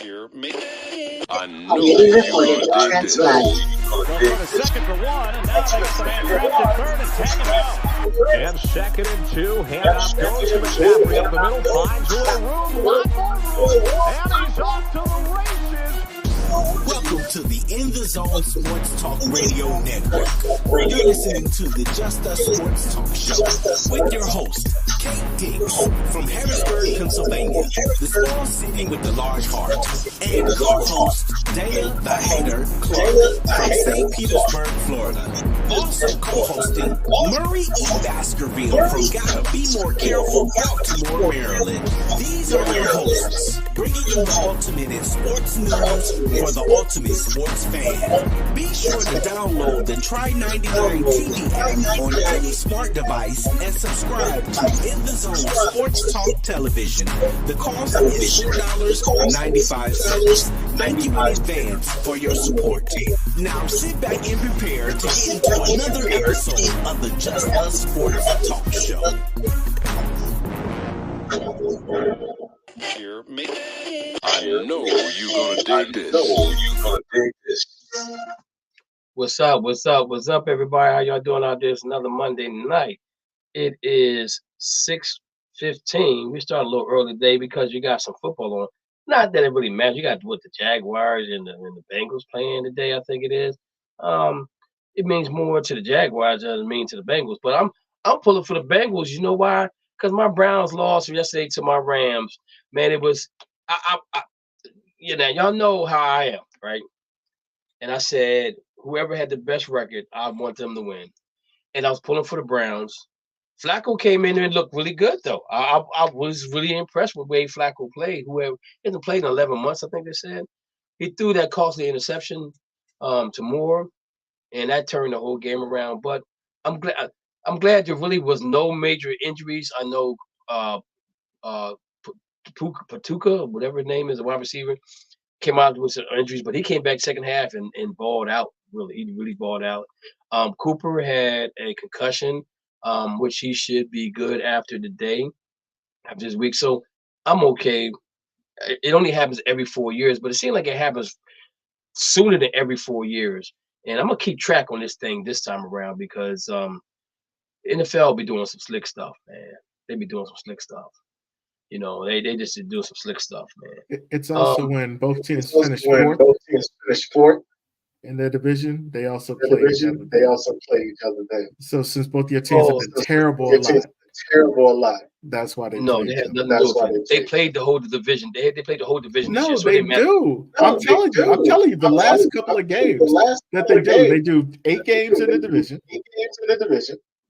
Here, I know you're going to dig this. A second for one, and now that's the man trapped at third and tag him out. And second and two, hand off goes to McCaffrey up the middle, finds a little room, lot more room, and he's off to the races. Welcome to the In the Zone Sports Talk Radio Network. You're listening to the Just Us Sports Talk Show with your host, Kate Diggs from Harrisburg, Pennsylvania, the small city with the large heart, and your host, Dana the Hater Clark from St. Petersburg, Florida. Also co-hosting Murray E. Baskerville from Gotta Be More Careful, Baltimore, Maryland. These are your hosts, bringing you the ultimate in sports news for the ultimate sports fan. Be sure to download the Try 99 TV app on any smart device and subscribe to In the Zone Sports Talk Television. The cost is $4.95. Thank you in advance for your support. Now sit back and prepare to get into another episode of the Just Us Sports Talk Show. Here, I know you're going to dig this. What's up? What's up? What's up, everybody? How y'all doing out there? It's another Monday night. It is 6:15. We started a little early today because you got some football on. Not that it really matters. You got what the Jaguars and the Bengals playing today, I think it is. It means more to the Jaguars than it means to the Bengals. But I'm pulling for the Bengals. You know why? Because my Browns lost yesterday to my Rams. Man, it was y'all know how I am, right? And I said, whoever had the best record, I want them to win. And I was pulling for the Browns. Flacco came in there and looked really good, though. I was really impressed with the way Flacco played. Whoever hasn't played in 11 months, I think they said. He threw that costly interception to Moore, and that turned the whole game around. But I'm glad there really was no major injuries. I know Patuka, whatever his name is, the wide receiver, came out with some injuries, but he came back second half and balled out. He really balled out. Cooper had a concussion, which he should be good after this week. So I'm okay. It only happens every 4 years, but it seems like it happens sooner than every 4 years. And I'm gonna keep track on this thing this time around because NFL be doing some slick stuff, man. They be doing some slick stuff. You know, they just do some slick stuff, man. It's also when both teams finish fourth in their division. They also play each other there. So since both your teams have been terrible a lot, that's why they no, they had nothing to do with it. They played the whole division. They played the whole division. No, this year, so they do. I'm telling you, the last couple of games that they do 8 games in the division.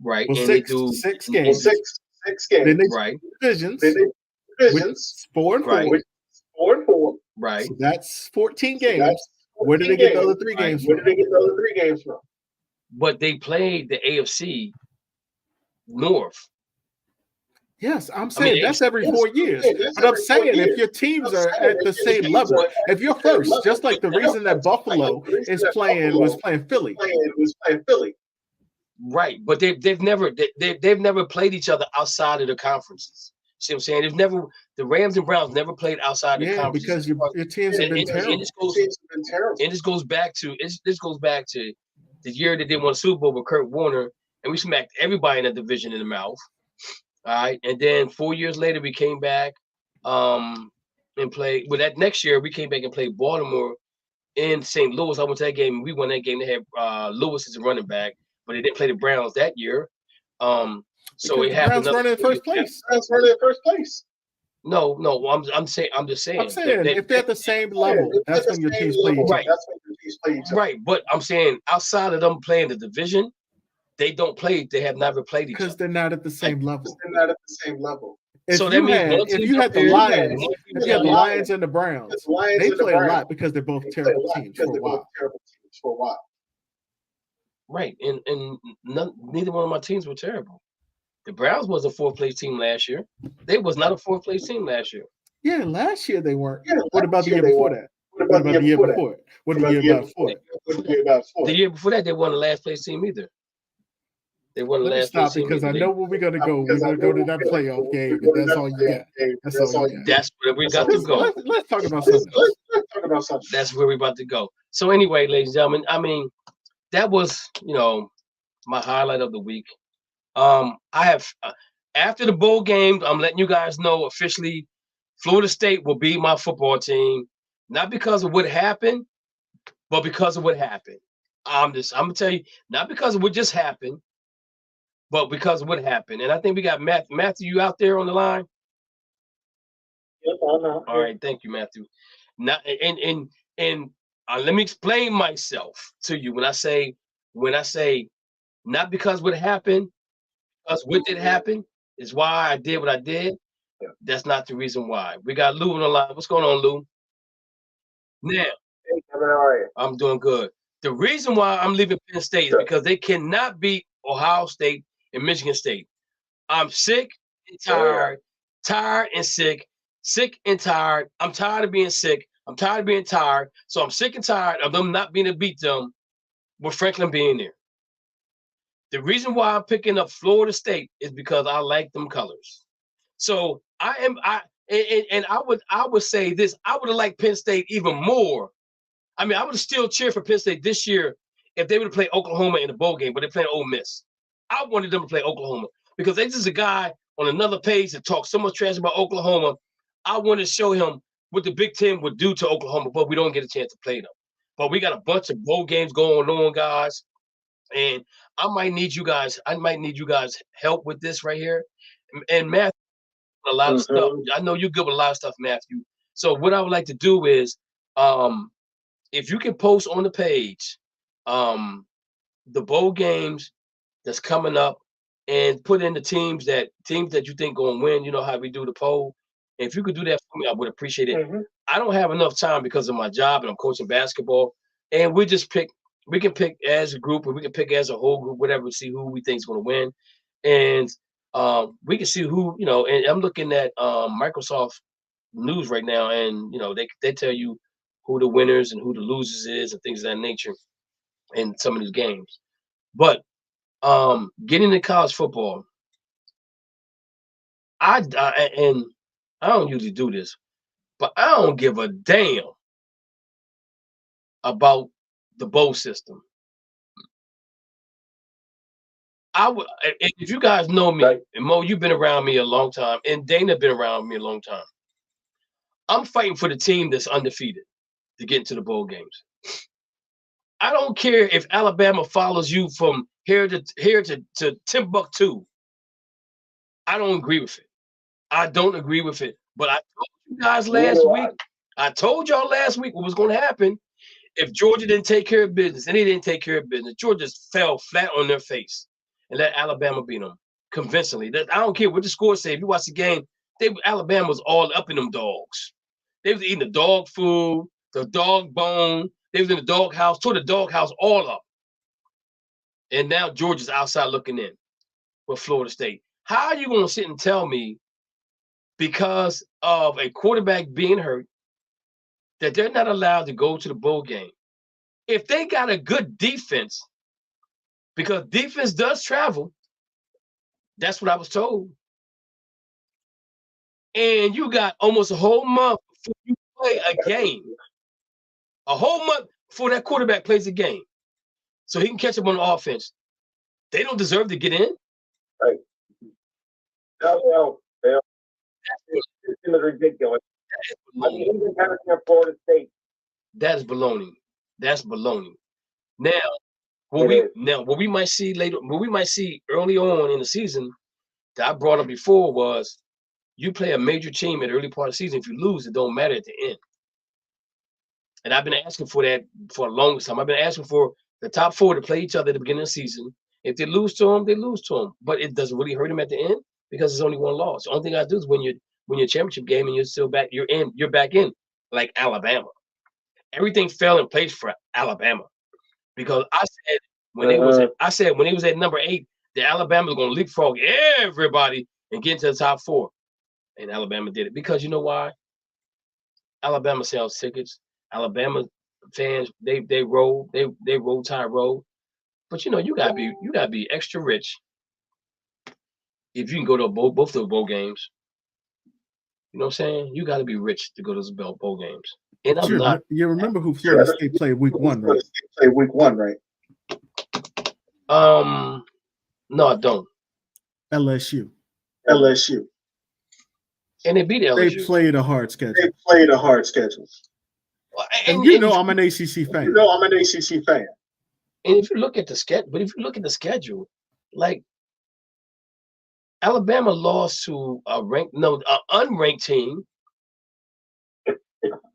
Right, well, and six games. Then they divisions. With 4 and 4. Right. So that's 14 games. Where did they get the other 3 games from? But they played the AFC North. Yes, I'm saying that's every 4 years. But I'm saying if your teams are at the same level, if you're first, just like the reason that Buffalo was playing Philly. Right, but they've never played each other outside of the conferences. See what I'm saying? The Rams and Browns never played outside the conference. Because your teams have been terrible. And this goes back to the year that they won Super Bowl with Kurt Warner, and we smacked everybody in the division in the mouth. All right, and then 4 years later we came back and played. Well, that next year we came back and played Baltimore in St. Louis. I went to that game. We won that game. They had Lewis as a running back, but they didn't play the Browns that year. So it happened. Browns running in first place. No, I'm just saying. If they're at the same level, that's when your teams play each other. Right, but I'm saying outside of them playing the division, they don't play. They have never played each other because they're not at the same level. So if you had the Lions and the Browns, they play a lot because they're both terrible teams for a while. Right, and neither one of my teams were terrible. The Browns was a 4th place team last year. They was not a 4th place team last year. Yeah, last year they weren't. What about the year before that? What about the year before? What about the year before? The year before that, they weren't a last place team either. They won the last stop because I know where we're gonna go. We're gonna go to that playoff game. That's all you got. That's all you got. That's where we got to go. Let's talk about something else. That's where we're about to go. So anyway, ladies and gentlemen, I mean, that was, my highlight of the week. I have after the bowl game, I'm letting you guys know officially, Florida State will be my football team, not because of what happened, but because of what happened. I'm gonna tell you, not because of what just happened, but because of what happened. And I think we got Matthew, you out there on the line? Yep, I know. All right, thank you, Matthew. Now, and let me explain myself to you when I say not because what happened, because what did happen is why I did what I did. That's not the reason why. We got Lou on the line. What's going on, Lou? Now, Hey, Kevin, how are you? I'm doing good. The reason why I'm leaving Penn State is because they cannot beat Ohio State and Michigan State. I'm sick and tired and sick and tired. I'm tired of being sick. I'm tired of being tired. So I'm sick and tired of them not being able to beat them with Franklin being there. The reason why I'm picking up Florida State is because I like them colors. So I would say this. I would have liked Penn State even more. I mean, I would have still cheered for Penn State this year if they would have played Oklahoma in the bowl game, but they're playing Ole Miss. I wanted them to play Oklahoma because they just a guy on another page that talks so much trash about Oklahoma. I wanted to show him what the Big Ten would do to Oklahoma, but we don't get a chance to play them. But we got a bunch of bowl games going on, guys. And I might need you guys help with this right here. And Matthew, a lot of stuff. I know you're good with a lot of stuff, Matthew. So what I would like to do is, if you can post on the page, the bowl games that's coming up, and put in the teams that you think going to win. You know how we do the poll. And if you could do that for me, I would appreciate it. I don't have enough time because of my job and I'm coaching basketball. And we can pick as a group, or we can pick as a whole group, whatever, see who we think is going to win. And we can see who, and I'm looking at Microsoft News right now, and they tell you who the winners and who the losers is and things of that nature in some of these games. But getting into college football, and I don't usually do this, but I don't give a damn about the bowl system. If you guys know me, and Mo, you've been around me a long time, and Dana been around me a long time. I'm fighting for the team that's undefeated to get into the bowl games. I don't care if Alabama follows you from here to Timbuktu. I don't agree with it. I don't agree with it. But I told you guys last week. I told y'all last week what was going to happen if Georgia didn't take care of business, and they didn't take care of business. Georgia just fell flat on their face and let Alabama beat them convincingly. I don't care what the score say. If you watch the game, Alabama was all up in them dogs. They was eating the dog food, the dog bone. They was in the dog house, tore the dog house all up. And now Georgia's outside looking in with Florida State. How are you going to sit and tell me, because of a quarterback being hurt, that they're not allowed to go to the bowl game? If they got a good defense, because defense does travel, that's what I was told. And you got almost a whole month before you play a game. A whole month before that quarterback plays a game. So he can catch up on the offense. They don't deserve to get in. Right. No. That's ridiculous. Even Florida State. That is baloney. That's baloney. Now, what we might see later, what we might see early on in the season that I brought up before was, you play a major team in the early part of the season. If you lose, it don't matter at the end. And I've been asking for that for the longest time. I've been asking for the top four to play each other at the beginning of the season. If they lose to them, they lose to them. But it doesn't really hurt them at the end because it's only one loss. The only thing I do is when you're championship game and you're still back, you're back in, like Alabama. Everything fell in place for Alabama because I said when they was at number 8, that Alabama was going to leapfrog everybody and get into the top 4, and Alabama did it because you know why? Alabama sells tickets. Alabama fans, they roll Tide roll. But you gotta be extra rich if you can go to both of those bowl games. You know what I'm saying? You gotta be rich to go to those bowl games. And I'm not. You remember who Florida State played week 1, right? No, I don't. LSU. And they beat LSU. They played a hard schedule. And I'm an ACC fan. And if you look at the schedule, like Alabama lost to an unranked team,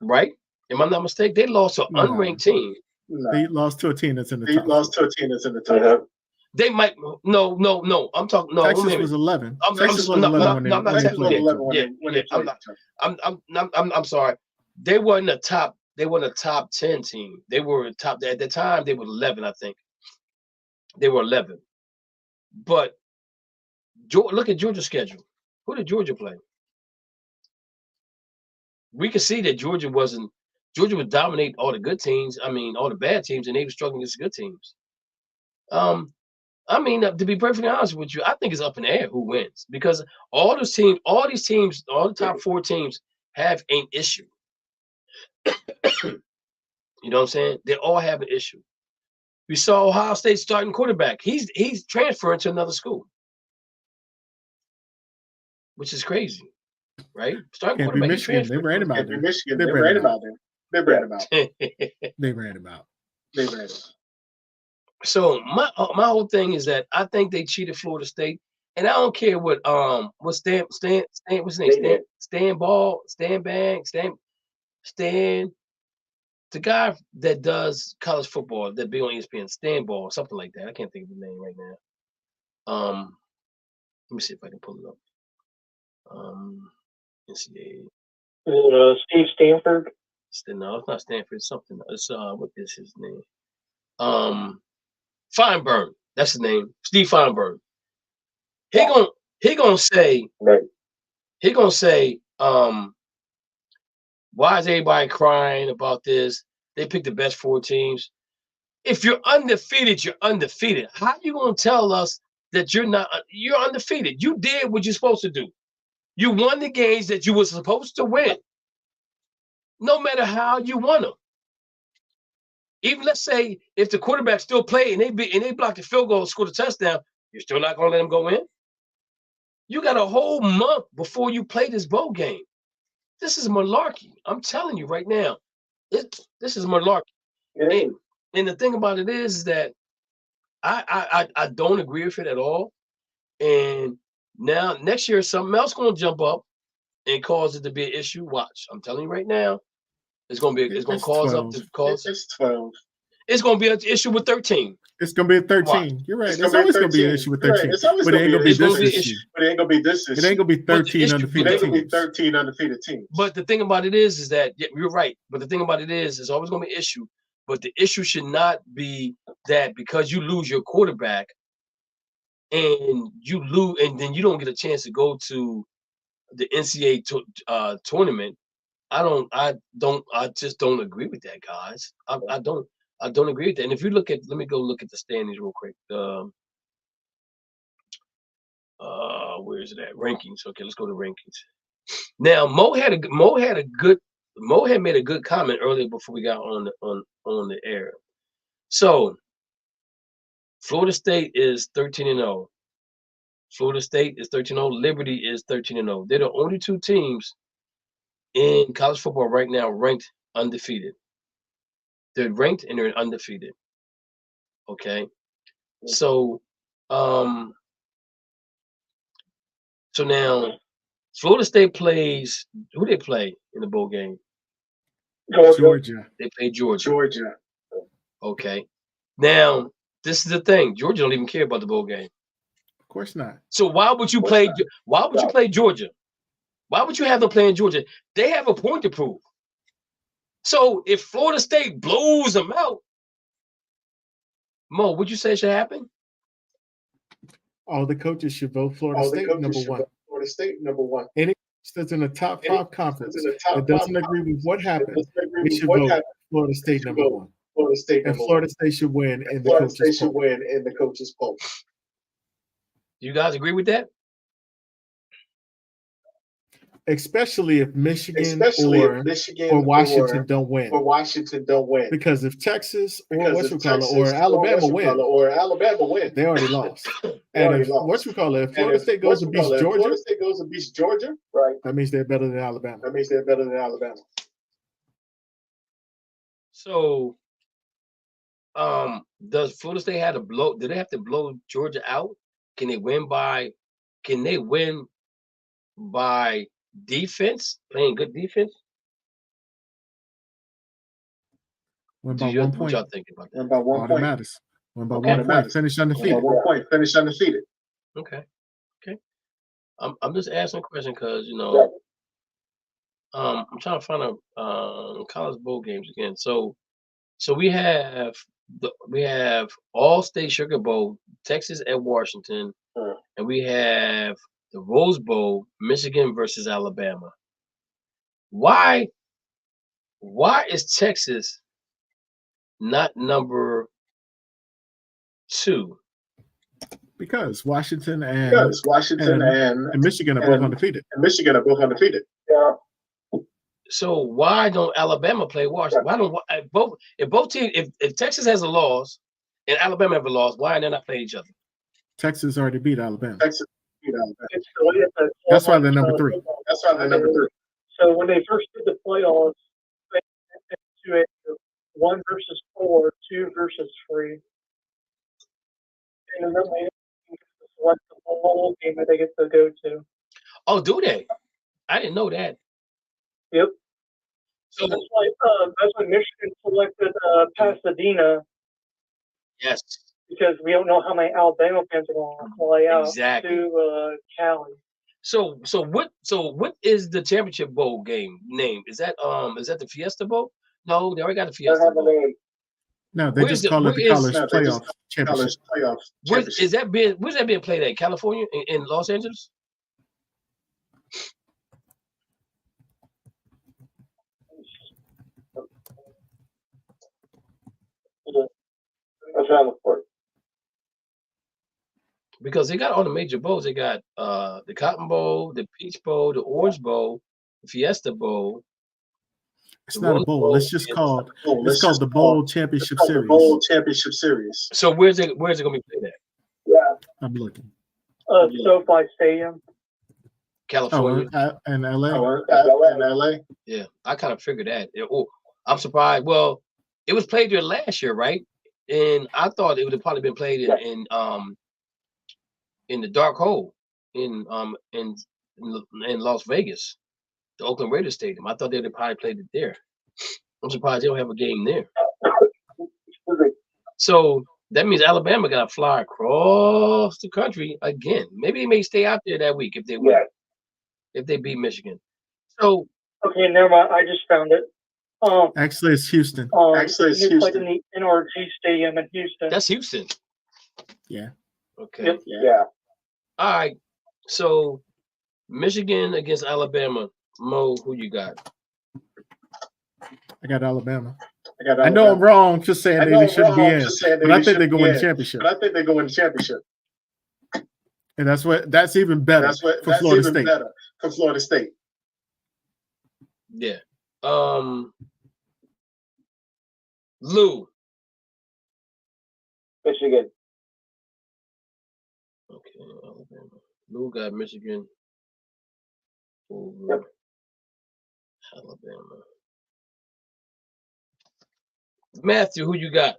right? Am I not mistaken? They lost to an unranked team. They lost to a team that's in the top. They might no. I'm talking no. Texas was 11. Texas was 11 I'm not. I'm sorry. They weren't a top. They weren't a top 10 team. They were top at the time. They were 11, I think. They were 11. But look at Georgia's schedule. Who did Georgia play? We could see that Georgia would dominate all the good teams. I mean, all the bad teams, and they were struggling against the good teams. To be perfectly honest with you, I think it's up in the air who wins because all these teams, all the top 4 teams have an issue. You know what I'm saying? They all have an issue. We saw Ohio State starting quarterback. He's transferring to another school, which is crazy, right? Starting quarterback. Michigan. They ran about them. They ran about. So my whole thing is that I think they cheated Florida State, and I don't care what what's his name? Stan, the guy that does college football that be on ESPN, Stan Ball, something like that. I can't think of the name right now. Let me see if I can pull it up. NCAA. Steve Stanford. No, it's not Stanford. It's something. It's what is his name? Feinberg. That's his name. Steve Feinberg. He gonna say. Right. He gonna say. Why is everybody crying about this? They picked the best 4 teams. If you're undefeated, you're undefeated. How are you gonna tell us that you're not? You're undefeated. You did what you're supposed to do. You won the games that you were supposed to win. No matter how you won them. Even let's say if the quarterback still played and they blocked the field goal and scored a touchdown, you're still not gonna let them go in. You got a whole month before you play this bowl game. This is malarkey. I'm telling you right now. This is malarkey. And the thing about it is that I don't agree with it at all. And now next year something else gonna jump up and cause it to be an issue. Watch. I'm telling you right now. It's gonna cause 12. It's 12. It's gonna be an issue with 13. It's gonna be a 13. Watch. You're right. It's always gonna be an issue with 13. But it ain't gonna be this issue. It ain't gonna be 13 undefeated teams. But the thing about it is that you're right. But the thing about it is, it's always gonna be an issue. But the issue should not be that because you lose your quarterback and you lose, and then you don't get a chance to go to the NCAA tournament. I just don't agree with that, guys. I don't agree with that. And if you look at, let me go look at the standings real quick. Where is it at? Rankings. Okay, let's go to rankings. Now, Mo had made a good comment earlier before we got on the air. So, Florida State is 13-0. Florida State is 13-0. Liberty is 13-0. They're the only 2 teams in college football right now ranked undefeated. They're ranked and they're undefeated. Okay. So now Florida State plays, who they play in the bowl game? Georgia. They play Georgia. Okay. Now, this is the thing. Georgia don't even care about the bowl game. Of course not. So why would you play Georgia? Why would you have them playing Georgia? They have a point to prove. So if Florida State blows them out, Mo, would you say should happen? All the coaches should vote Florida State number one. Any that's in the top 5 conference that doesn't agree with what happened, they should vote Florida State number 1. And Florida State should win in the coaches poll. Do you guys agree with that? especially if Michigan or Washington don't win. Because if Texas or Alabama win, they already lost. And if Florida State goes to beat Georgia, Right. that means they're better than Alabama. So, does Florida State have to blow? Do they have to blow Georgia out? Can they win by defense, playing good defense? Win by 1 point. What y'all thinking about that? Win by one All point. that matters. Win by Okay. 1 point. Finish undefeated. Finish undefeated. Okay. I'm just asking a question because I'm trying to find a college bowl games again. So we have All State Sugar Bowl, Texas at Washington, and we have the Rose Bowl, Michigan versus Alabama. Why is Texas not number 2? Because Washington and Michigan are both undefeated. Yeah. So why don't Alabama play Washington? Why don't both teams? If Texas has a loss and Alabama have a loss, why are they not playing each other? Texas already beat Alabama. It's the way it's That's why they're number 3. So when they first did the playoffs, they went to a 1 versus 4, 2 versus 3. And then they select the whole game that they get to go to. Oh, do they? I didn't know that. Yep. So that's why Michigan selected Pasadena. Yes. Because we don't know how many Alabama fans are going to fly out to Cali. So what is the championship bowl game name? Is that the Fiesta Bowl? No, they already got the Fiesta Bowl. No, they just call it the college playoff championship. Where's that being played at? California, in Los Angeles? That's around the port. Because they got all the major bowls. They got the Cotton Bowl, the Peach Bowl, the Orange Bowl, the Fiesta Bowl. It's not a bowl. It's called the Bowl Championship Series. So where's it going to be played at? Yeah, I'm looking. SoFi Stadium, California, and LA. Yeah, I kind of figured that. I'm surprised. Well, it was played there last year, right? And I thought it would have probably been played in the dark hole in Las Vegas, the Oakland Raiders Stadium. I thought they'd have probably played it there. I'm surprised they don't have a game there. So that means Alabama got to fly across the country again. Maybe they may stay out there that week if they win, if they beat Michigan. So okay, never mind. I just found it. Actually, it's Houston. It's like in the NRG Stadium in Houston. That's Houston. Yeah. Okay. Yep. Yeah. All right. So Michigan against Alabama. Mo, who you got? I got Alabama. I know I'm wrong just saying they shouldn't be in, but I think they go in the championship. And that's even better for Florida State. Yeah. Lou. Michigan. Okay, Alabama. Lou got Michigan over Alabama. Matthew, who you got?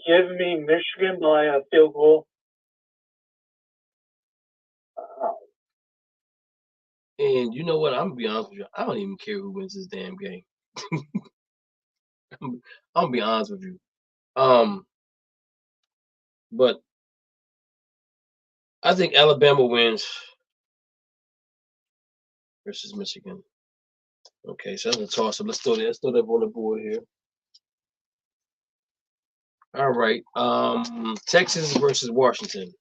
Give me Michigan by a field goal. And you know what? I'm gonna be honest with you. I don't even care who wins this damn game. I'm gonna be honest with you. But I think Alabama wins versus Michigan. Okay, so that's a toss up. Let's throw that on the board here. All right. Texas versus Washington.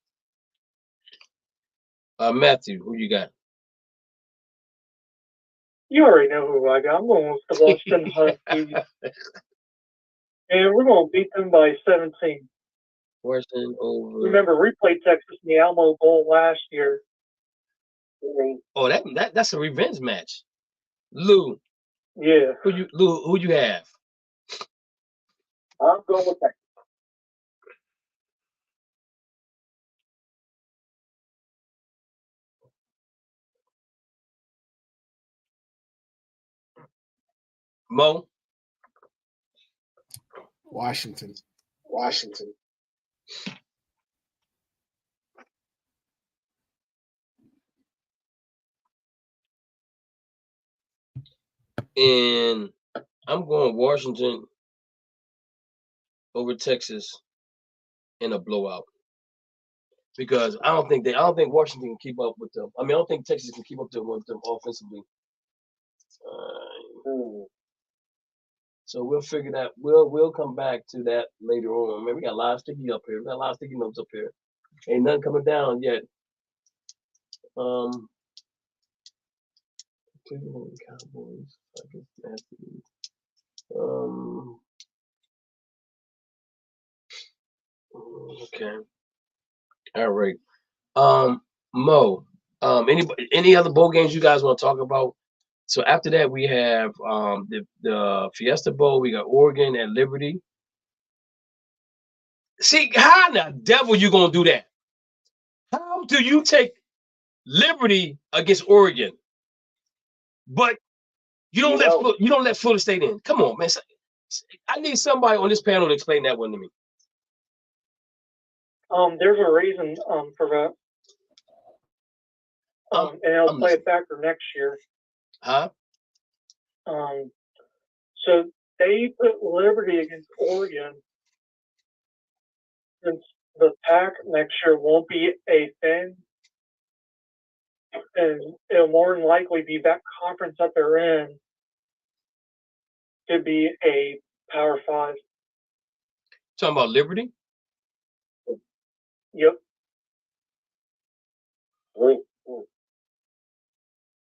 Matthew, who you got? You already know who I got. I'm going with the Boston Huskies. And we're going to beat them by 17. Washington over. Remember, we played Texas in the Alamo Bowl last year. Oh, that's a revenge match. Lou, Yeah. who you have? I'm going with that. Mo? Washington. And I'm going Washington over Texas in a blowout. Because I don't think Washington can keep up with them. I mean, I don't think Texas can keep up with them offensively. So we'll figure that. We'll come back to that later on. Man, we got a lot of sticky up here. We got a lot of sticky notes up here. Ain't nothing coming down yet. Cleveland Cowboys. I guess nasty. Okay. All right. Mo. Any other bowl games you guys want to talk about? So after that, we have the Fiesta Bowl. We got Oregon and Liberty. See, how in the devil you gonna do that? How do you take Liberty against Oregon, but you don't let Florida State in? Come on, man. I need somebody on this panel to explain that one to me. There's a reason for that. And it'll play a factor next year. Huh? So they put Liberty against Oregon since the Pac next year won't be a thing, and it'll more than likely be that conference that they're in to be a Power 5. Talking about Liberty? Yep.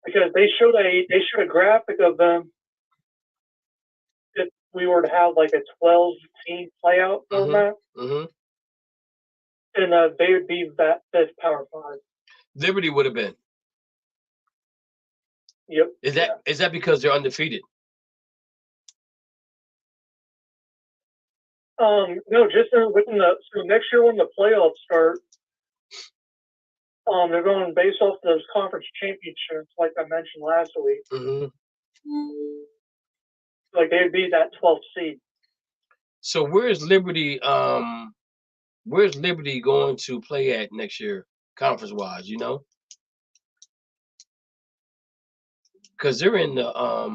Because they showed a graphic of them if we were to have like a 12-team playout format, Mm-hmm. and they would be that fifth Power 5. Liberty would have been. Yep. Is that because they're undefeated? No, just within so next year when the playoffs start, they're going based off those conference championships, like I mentioned last week. Mm-hmm. Like they'd be that 12th seed. So where's Liberty going to play at next year, conference wise? You know, because they're in the are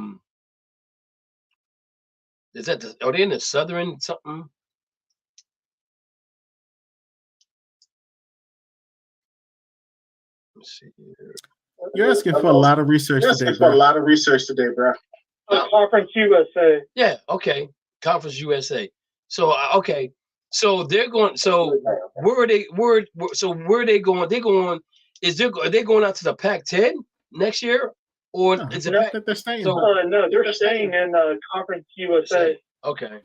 they in the Southern something? Let's see here. You're asking for a lot of research today, bro. Conference USA. Yeah. Okay. Conference USA. So okay. So they're going. So where are they? Where are they going? They're going. Are they going out to the Pac-10 next year, or is it? They're staying. No, they're staying in Conference USA. Okay.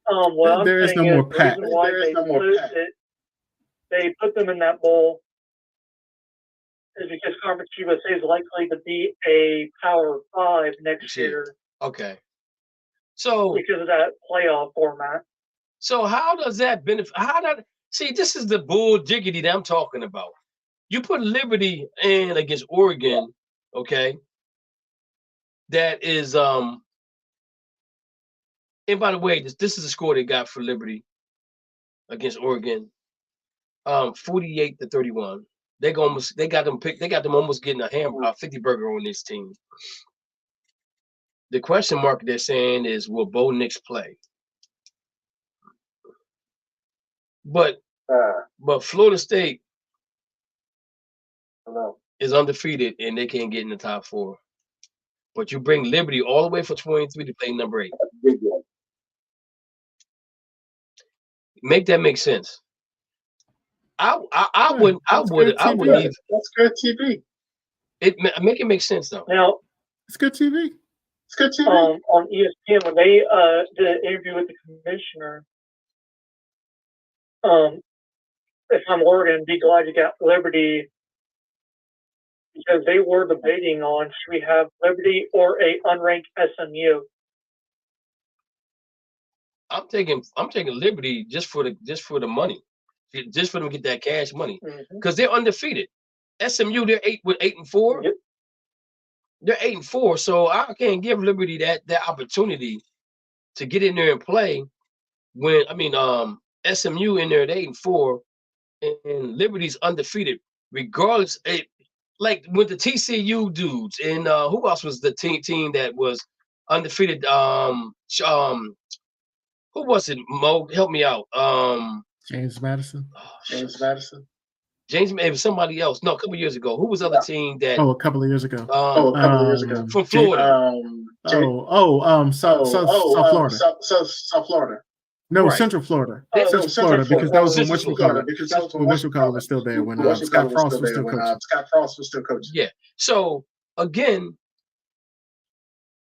What there I'm is no saying more the Pac. reason why they put them in that bowl is because Conference USA is likely to be a Power 5 next year. Okay. So because of that playoff format. So how does that benefit? See, this is the bull jiggity that I'm talking about. You put Liberty in against Oregon, okay? That is and by the way, this is the score they got for Liberty against Oregon. 48-31. They got them almost getting a 50 burger on this team. The question mark they're saying is, will Bo Nix play? But Florida State is undefeated and they can't get in the top 4. But you bring Liberty all the way for 23 to play number 8. Make that make sense. I wouldn't even. That's good TV. Make it make sense though. Now it's good TV. It's good TV. On ESPN when they did an interview with the commissioner. If I'm Oregon, be glad you got Liberty because they were debating on should we have Liberty or a unranked SMU. I'm taking Liberty just for the money, just for them to get that cash money, because they're undefeated. SMU, they're 8-4. Yep. They're 8-4, so I can't give Liberty that opportunity to get in there and play. When SMU in there at 8-4, and Liberty's undefeated, regardless. Like with the TCU dudes, and who else was the team that was undefeated? Who was it? Mo, help me out. James Madison. James, it was somebody else. No, a couple years ago. Who was the other team that? Oh, a couple of years ago. From Florida. South Florida. South Florida. No, Right. Central Florida. Central Central Florida, because that was when Central whatchamacallit was still there, when Scott Frost was still coaching. Scott Frost was still coaching. Yeah. So again,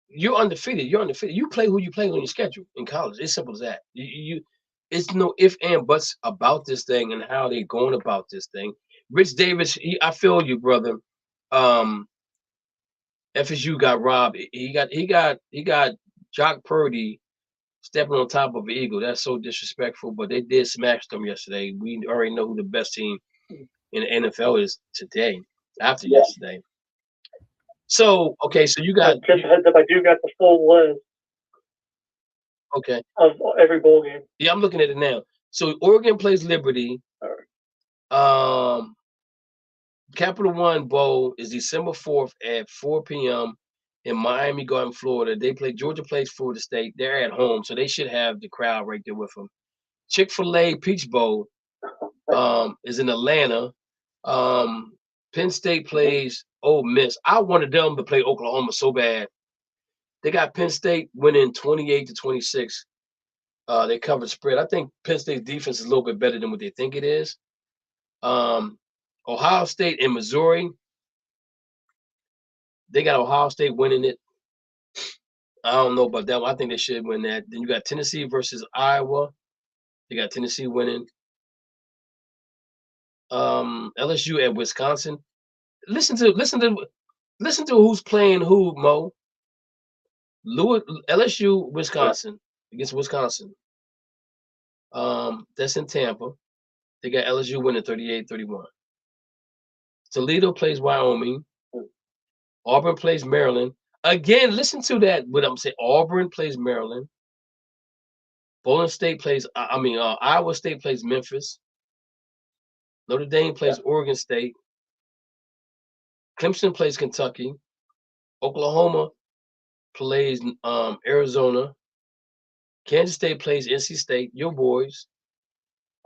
you're undefeated. You play who you play on your schedule in college. It's simple as that. It's no if and buts about this thing and how they're going about this thing. Rich Davis, I feel you, brother. FSU got robbed. He got Jock Purdy stepping on top of an Eagle. That's so disrespectful. But they did smash them yesterday. We already know who the best team in the NFL is today. After yesterday. So okay, so you got Just a heads up, I do got the full list okay of every bowl game. Yeah, I'm looking at it now. So Oregon plays Liberty. Capital One Bowl is December 4th at 4 p.m. in Miami Garden, Florida. Georgia plays Florida State. They're at home, so they should have the crowd right there with them. Chick-fil-A Peach Bowl is in Atlanta. Penn State plays Ole Miss. I wanted them to play Oklahoma so bad. They got Penn State winning 28-26. They covered spread. I think Penn State's defense is a little bit better than what they think it is. Ohio State and Missouri. They got Ohio State winning it. I don't know about that one. I think they should win that. Then you got Tennessee versus Iowa. They got Tennessee winning. LSU at Wisconsin. Listen to who's playing who, Mo. LSU, Wisconsin against Wisconsin. That's in Tampa. They got LSU winning 38-31. Toledo plays Wyoming. Auburn plays Maryland. Again, listen to that. What I'm saying. Auburn plays Maryland. Iowa State plays Memphis. Notre Dame plays Oregon State. Clemson plays Kentucky. Oklahoma plays Arizona. Kansas State plays NC State. Your boys.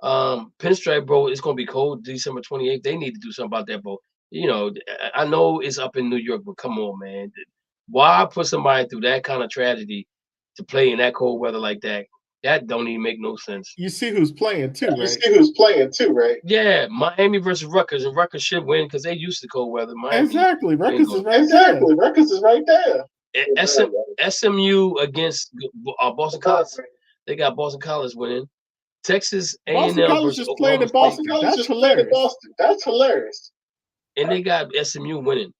Pinstripe Bowl is going to be cold December 28th. They need to do something about that bowl. You know, I know it's up in New York, but come on, man. Why put somebody through that kind of tragedy to play in that cold weather like that? That don't even make no sense. You see who's playing too, right? Yeah, Miami versus Rutgers, and Rutgers should win because they used to cold weather. Miami, exactly. Rutgers is right there. SMU against Boston College. They got Boston College winning. Texas A&M Boston College versus just played in Boston. That's hilarious. That's hilarious. And they got SMU winning.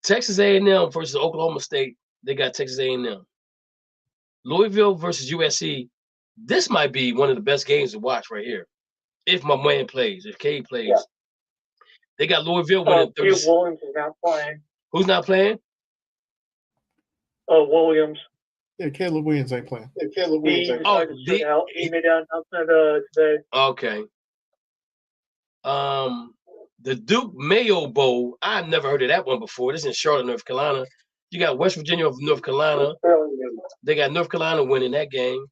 Texas A&M versus Oklahoma State. They got Texas A&M. Louisville versus USC. This might be one of the best games to watch right here. If my man plays, if Cade plays. Yeah. They got Louisville winning 30. Williams is not playing. Who's not playing? Williams. Yeah, Caleb Williams ain't playing. He made an announcement today. Okay. The Duke Mayo Bowl. I've never heard of that one before. This is in Charlotte, North Carolina. You got West Virginia over North Carolina. They got North Carolina winning that game.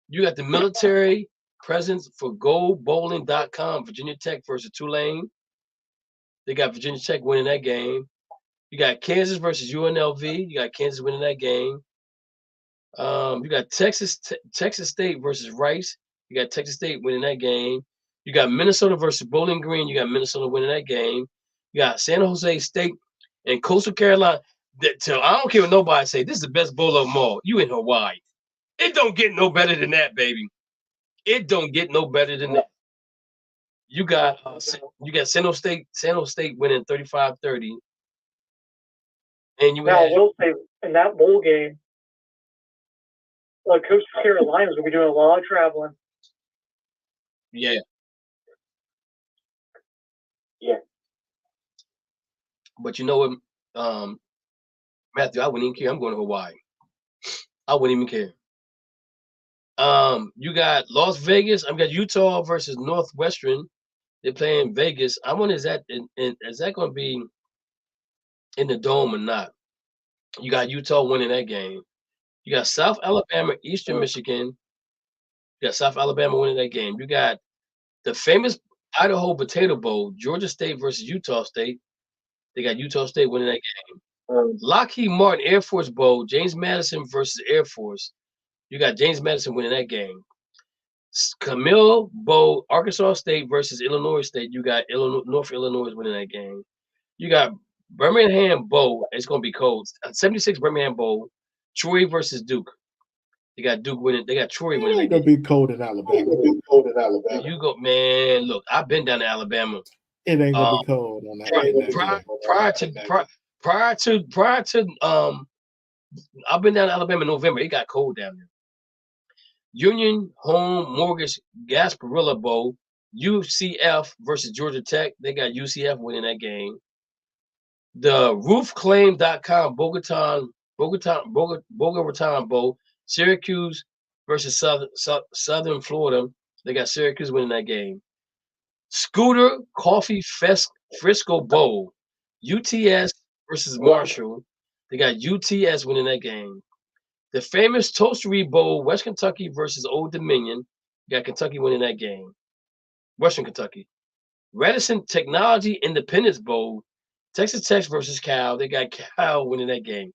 You got the military presence for GoBowling.com. Virginia Tech versus Tulane. They got Virginia Tech winning that game. You got Kansas versus UNLV. You got Kansas winning that game. You got Texas State versus Rice. You got Texas State winning that game. You got Minnesota versus Bowling Green. You got Minnesota winning that game. You got San Jose State and Coastal Carolina. So I don't care what nobody say. This is the best bowl of them all. You in Hawaii. It don't get no better than that, baby. It don't get no better than that. You got San Jose State winning 35-30. And you now, had, I will say, in that bowl game, Coach Carolina's will be doing a lot of traveling. yeah. But you know what, Matthew, I wouldn't even care. I'm going to Hawaii. I wouldn't even care. You got Las Vegas. I've got Utah versus Northwestern. They're playing Vegas. I wonder, is that going to be in the dome or not? You got Utah winning that game. You got South Alabama, Eastern Michigan. You got South Alabama winning that game. You got the famous Idaho Potato Bowl, Georgia State versus Utah State. They got Utah State winning that game. Lockheed Martin Air Force Bowl, James Madison versus Air Force. You got James Madison winning that game. Camille Bowl, Arkansas State versus Illinois State. You got North Illinois winning that game. You got Birmingham Bowl. It's going to be cold. 76 Birmingham Bowl. Troy versus Duke. They got Duke winning. They got Troy winning. It's going to be cold in Alabama. You go, man. Look, I've been down to Alabama. It ain't going to be cold on that. Prior to I've been down to Alabama in November. It got cold down there. Union Home Mortgage Gasparilla Bowl, UCF versus Georgia Tech. They got UCF winning that game. The roofclaim.com Boca Raton Bowl, Syracuse versus Southern Florida. They got Syracuse winning that game. Scooter Coffee Frisco Bowl, UTS versus Marshall. They got UTS winning that game. The famous Toastery Bowl, West Kentucky versus Old Dominion. You got Kentucky winning that game. Western Kentucky. Radisson Technology Independence Bowl, Texas Tech versus Cal. They got Cal winning that game.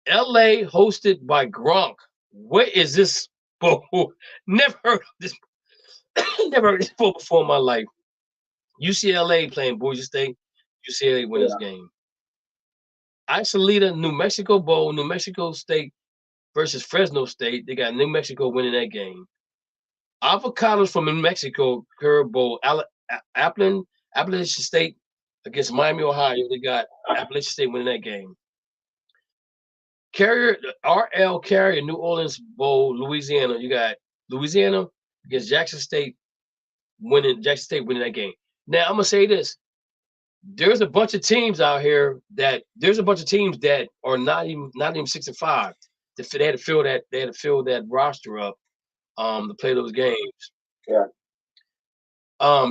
LA hosted by Gronk. What is this bowl? Never heard of this. Never heard of this bowl before in my life. UCLA playing Boise State. UCLA win this game. Isolita New Mexico Bowl, New Mexico State versus Fresno State. They got New Mexico winning that game. Avocados from New Mexico Curve Bowl, Appalachian State against Miami, Ohio. They got Appalachian State winning that game. RL Carrier New Orleans Bowl, Louisiana. You got Louisiana against Jackson State winning that game. Now I'm gonna say this. There's a bunch of teams out here that are not even 6-5. They had to fill that roster up to play those games. Yeah.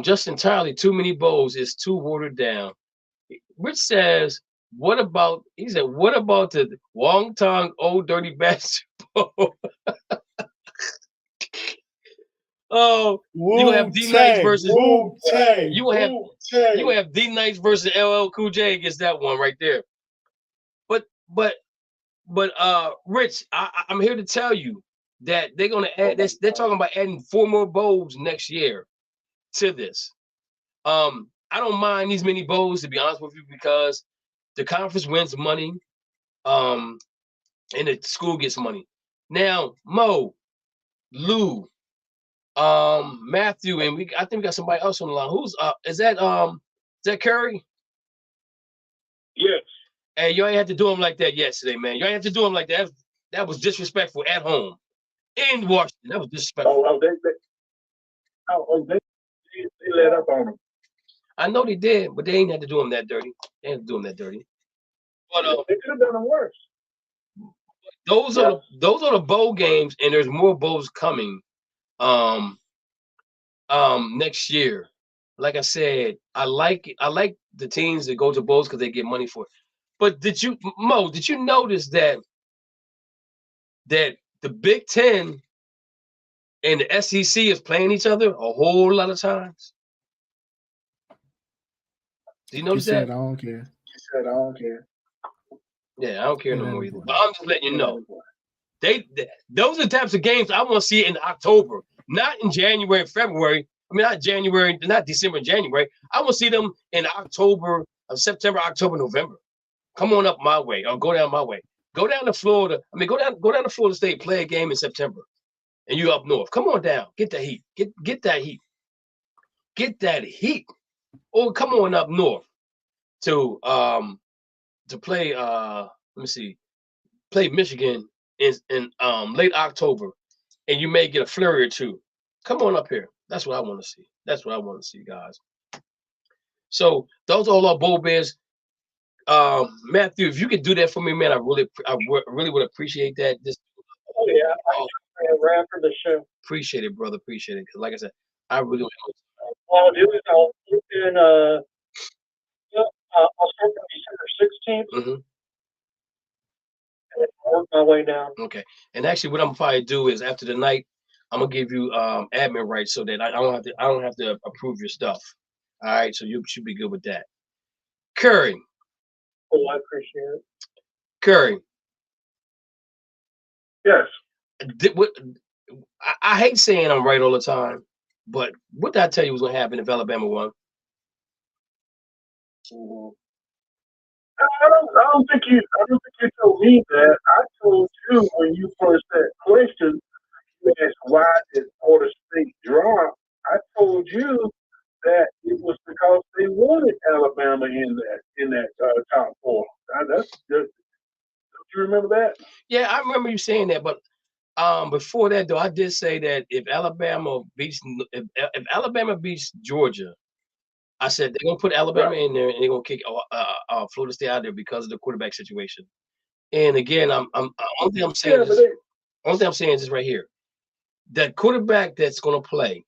Just entirely too many bowls is too watered down. Rich says, what about the Wong-Tong Old Dirty Bastard Bowl? Oh, you have D Nice versus you have D Nice versus LL Cool J against that one right there. But Rich, I'm here to tell you that they're gonna add this. They're talking about adding 4 more bowls next year to this. I don't mind these many bowls, to be honest with you, because the conference wins money, and the school gets money. Now, Mo, Lou, Matthew, and I think we got somebody else on the line. Who's is that Curry? Yes. Hey, you ain't have to do him like that yesterday, man. You ain't have to do him like that. That was disrespectful at home in Washington. That was disrespectful. They let up on him. I know they did, but they ain't had to do him that dirty. They ain't had to do him that dirty. But they could have done it worse. Those are the bowl games, and there's more bowls coming. Next year. Like I said, I like the teams that go to bowls because they get money for it. But did you notice that the Big Ten and the SEC is playing each other a whole lot of times? Do you notice that? I don't care. Yeah, I don't care no more either. But I'm just letting you know. Those are the types of games I want to see in October, not in January, February. I mean, not December, January. I want to see them in October, September, October, November. Come on up my way, or go down my way. Go down to Florida. I mean, go down to Florida State, play a game in September, and you up north. Come on down, get that heat. Get that heat. get that heat, or come on up north to play. Let me see, play Michigan in late October, and you may get a flurry or two. Come on up here. That's what I want to see. That's what I want to see, guys. So those are all our bowl bears. Matthew, if you could do that for me, man, I really would appreciate that. Just yeah, right after the show. Appreciate it, brother. Appreciate it. Because like I said, I really Well, I'll do is I'll start on December 16th. Mm-hmm. And work my way down. Okay. And actually, what I'm gonna probably do is after the night, I'm gonna give you admin rights so that I don't have to approve your stuff. All right. So you should be good with that. Curry. Oh, I appreciate it. Curry. Yes. I hate saying I'm right all the time, but what did I tell you was gonna happen if Alabama won? I don't think you told me that. I told you when you first had question, you asked why did Florida State drop. I told you that it was because they wanted Alabama in that top four. That's good. Don't you remember that? Yeah, I remember you saying that, but before that though, I did say that if Alabama beats Georgia, I said they're gonna put Alabama in there and they're gonna kick Florida State out there because of the quarterback situation. And again, only thing I'm saying is this right here: that quarterback that's gonna play,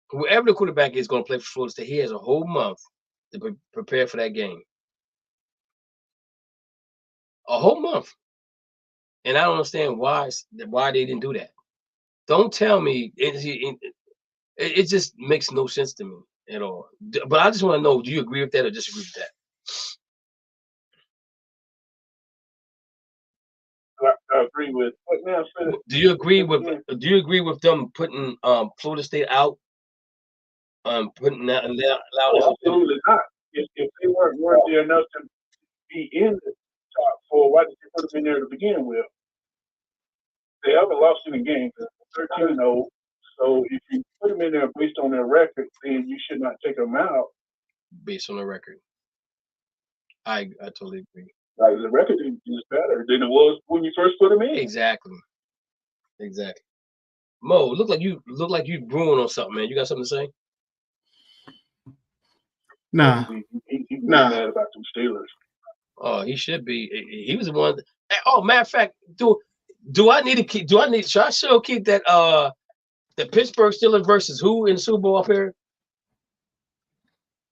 whoever the quarterback is gonna play for Florida State, he has a whole month to prepare for that game. A whole month. And I don't understand why they didn't do that. Don't tell me it just makes no sense to me at all. But I just want to know: do you agree with that or disagree with that? I agree with. What now? Do you agree with them putting Florida State out? Putting that Absolutely not. If they weren't worthy enough to be in the top four, why did you put them in there to begin with? They haven't lost any games. 13-0. So if you put them in there based on their record, then you should not take them out. Based on the record. I totally agree. Like the record is better than it was when you first put them in. Exactly. Mo, look like you brewing on something, man. You got something to say? Nah. He's mad about them Steelers. Oh, he should be. He was the one. Oh, matter of fact, do I need to keep? Should I still keep that? The Pittsburgh Steelers versus who in the Super Bowl up here?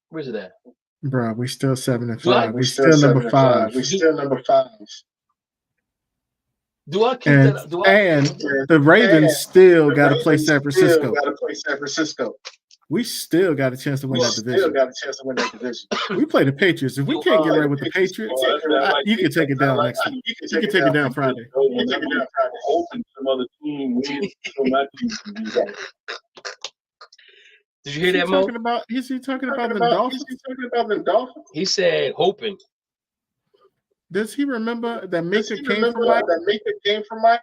Where's it at? Bro, we still 7-5. We still number 5. We still number 5. Do I keep and, that? And the Ravens still got to play San Francisco. We still got a chance to win that division. We play the Patriots. If we can't get right with the Patriots, you can take it down next week. You can take it down Friday. Hoping some other team wins so my team can do that. Did you hear that, Mo? Is he talking about the Dolphins? He said hoping. Does he remember that Maker came from Mike?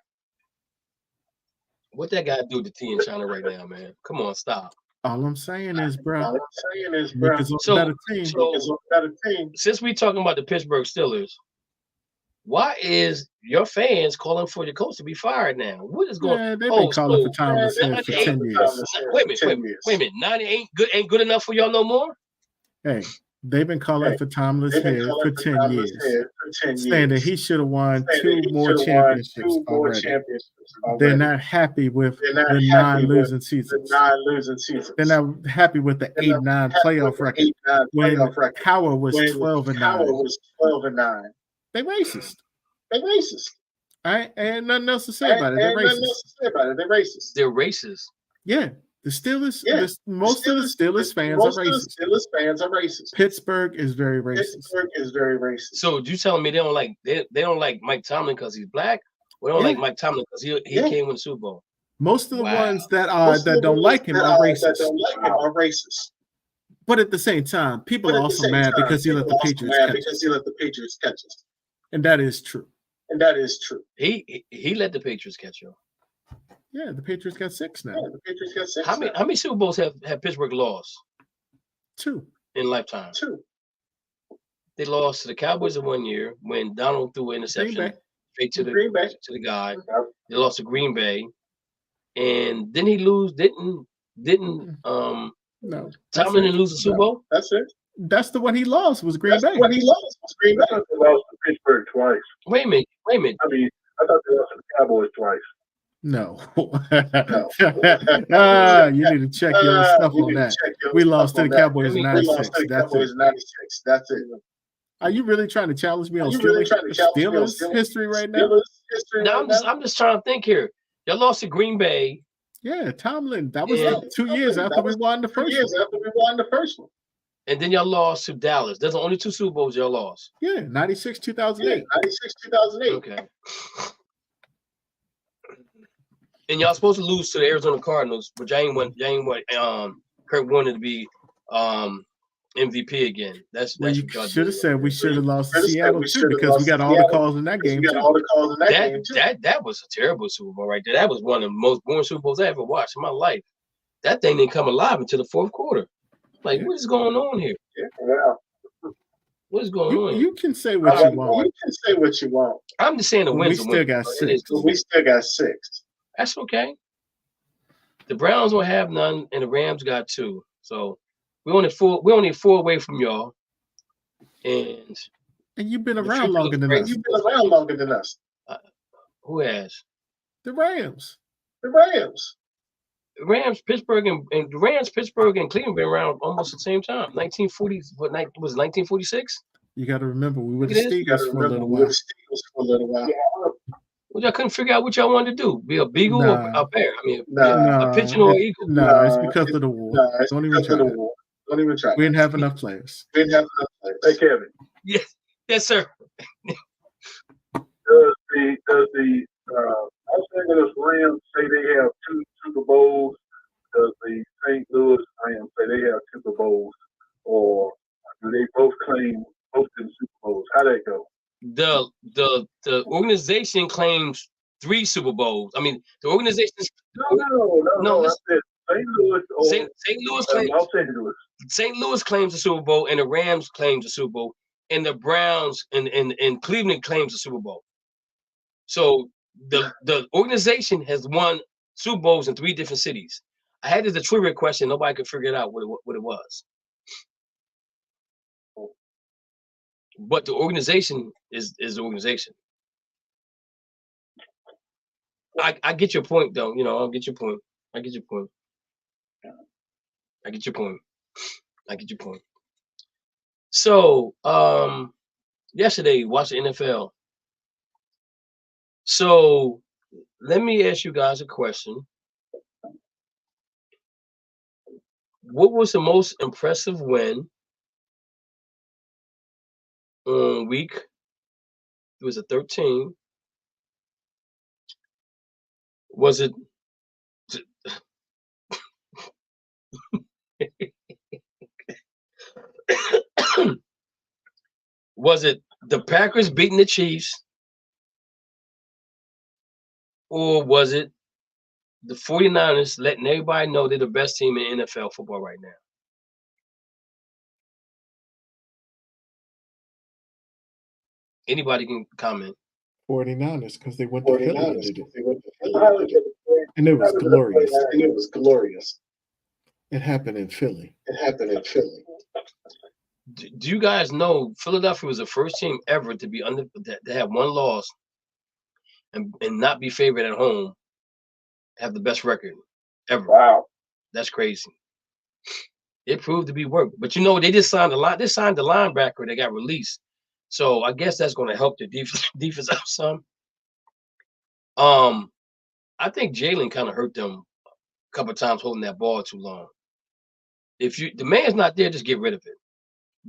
What that guy do to T in China right now, man? Come on, stop. All I'm saying is, bro. So, since we talking about the Pittsburgh Steelers, why is your fans calling for your coach to be fired now? What is going on? Yeah, they've been calling for Thomas for 10 years. Wait a minute. 90 ain't good enough for y'all no more? Hey, they've been calling for Tomlin's head for 10 years. Saying that he should have won 2 more championships already. They're not happy with the 9 losing seasons. They're not happy with the 8-9 playoff record when Howard was 12-9. They racist. I ain't nothing else to say about it. They're racist. They're racist. Yeah. The Steelers, most of the Steelers fans are racist. Pittsburgh is very racist. So you telling me they don't like Mike Tomlin because he's black? Or they don't like Mike Tomlin because he came with the Super Bowl? Most of the ones that don't like him are racist. But at the same time, people are also mad because he let the Patriots catch us. And that is true. He let the Patriots catch y'all. Yeah, the Patriots got 6 now. How many Super Bowls have Pittsburgh lost? 2 in lifetime. 2. They lost to the Cowboys in 1 year when Donald threw an interception straight to Green Bay. the guy. They lost to Green Bay, and didn't he lose? Didn't No. Tomlin didn't lose the Super Bowl? That's it. That's the one he lost was Green Bay. What he lost was Green Bay. I thought they lost to Pittsburgh twice. Wait a minute. I mean, I thought they lost to the Cowboys twice. No. No. You need to check your stuff on that. We lost to the Cowboys in 96. That's it. 96. That's it. Are you really trying to challenge me on Steelers Steelers history right now? No, I'm just trying to think here. Y'all lost to Green Bay. Yeah, Tomlin. That was like 2 years after we won the first one. And then y'all lost to Dallas. There's only 2 Super Bowls y'all lost. Yeah, 96, 2008. 2008. Okay. And y'all supposed to lose to the Arizona Cardinals, but y'all ain't want Kurt Warner to be MVP again. That's Well, you what y'all should have did. said we should have lost to Seattle too because we got all the calls in that game. That was a terrible Super Bowl right there. That was one of the most boring Super Bowls I ever watched in my life. That thing didn't come alive until the fourth quarter. Like, what is going on here? Yeah. What is going on? You can say what you want. You can say what you want. I'm just saying the wins. We still got 6. We still got 6. That's okay. The Browns don't have none, and the Rams got 2. So we're only 4 away from y'all. And you've been around longer than us. You've been around longer than us. Who has? The Rams. Pittsburgh, and Cleveland been around almost at the same time. 1940. What night was 1946? You got to remember we were the Steelers for a little while. Well, y'all couldn't figure out what y'all wanted to do. Be a beagle or a bear? I mean, a pigeon or an eagle? No, it's because of the war. Don't even try. Don't even try. We didn't have enough players. Hey, Kevin. Yes, sir. Does the Los Angeles Rams say they have 2 Super Bowls? Does the St. Louis Rams say they have Super Bowls? Or do they both claim both of the Super Bowls? How that go? The organization claims 3 Super Bowls. I mean, the organization. No. I said St. Louis or St. Louis claims Los Angeles. St. Louis claims the Super Bowl, and the Rams claims the Super Bowl, and the Browns and Cleveland claims the Super Bowl. So the organization has won Super Bowls in 3 different cities. I had this a trivia question. Nobody could figure it out what it was. But the organization is the organization. I get your point, though. I'll get your point. I get your point. So, yesterday, watched the NFL. So, let me ask you guys a question. What was the most impressive win on week? It was a 13. Was it? Was it the Packers beating the Chiefs? Or was it the 49ers letting everybody know they're the best team in NFL football right now? Anybody can comment. 49ers, because they went to Philly and did it. And it was glorious. It happened in Philly. Do you guys know Philadelphia was the first team ever to be to have 1 loss and not be favored at home, have the best record ever? Wow, that's crazy. It proved to be work, but they just signed They signed the linebacker that got released, so I guess that's going to help the defense out some. I think Jalen kind of hurt them a couple of times holding that ball too long. If the man's not there, just get rid of it.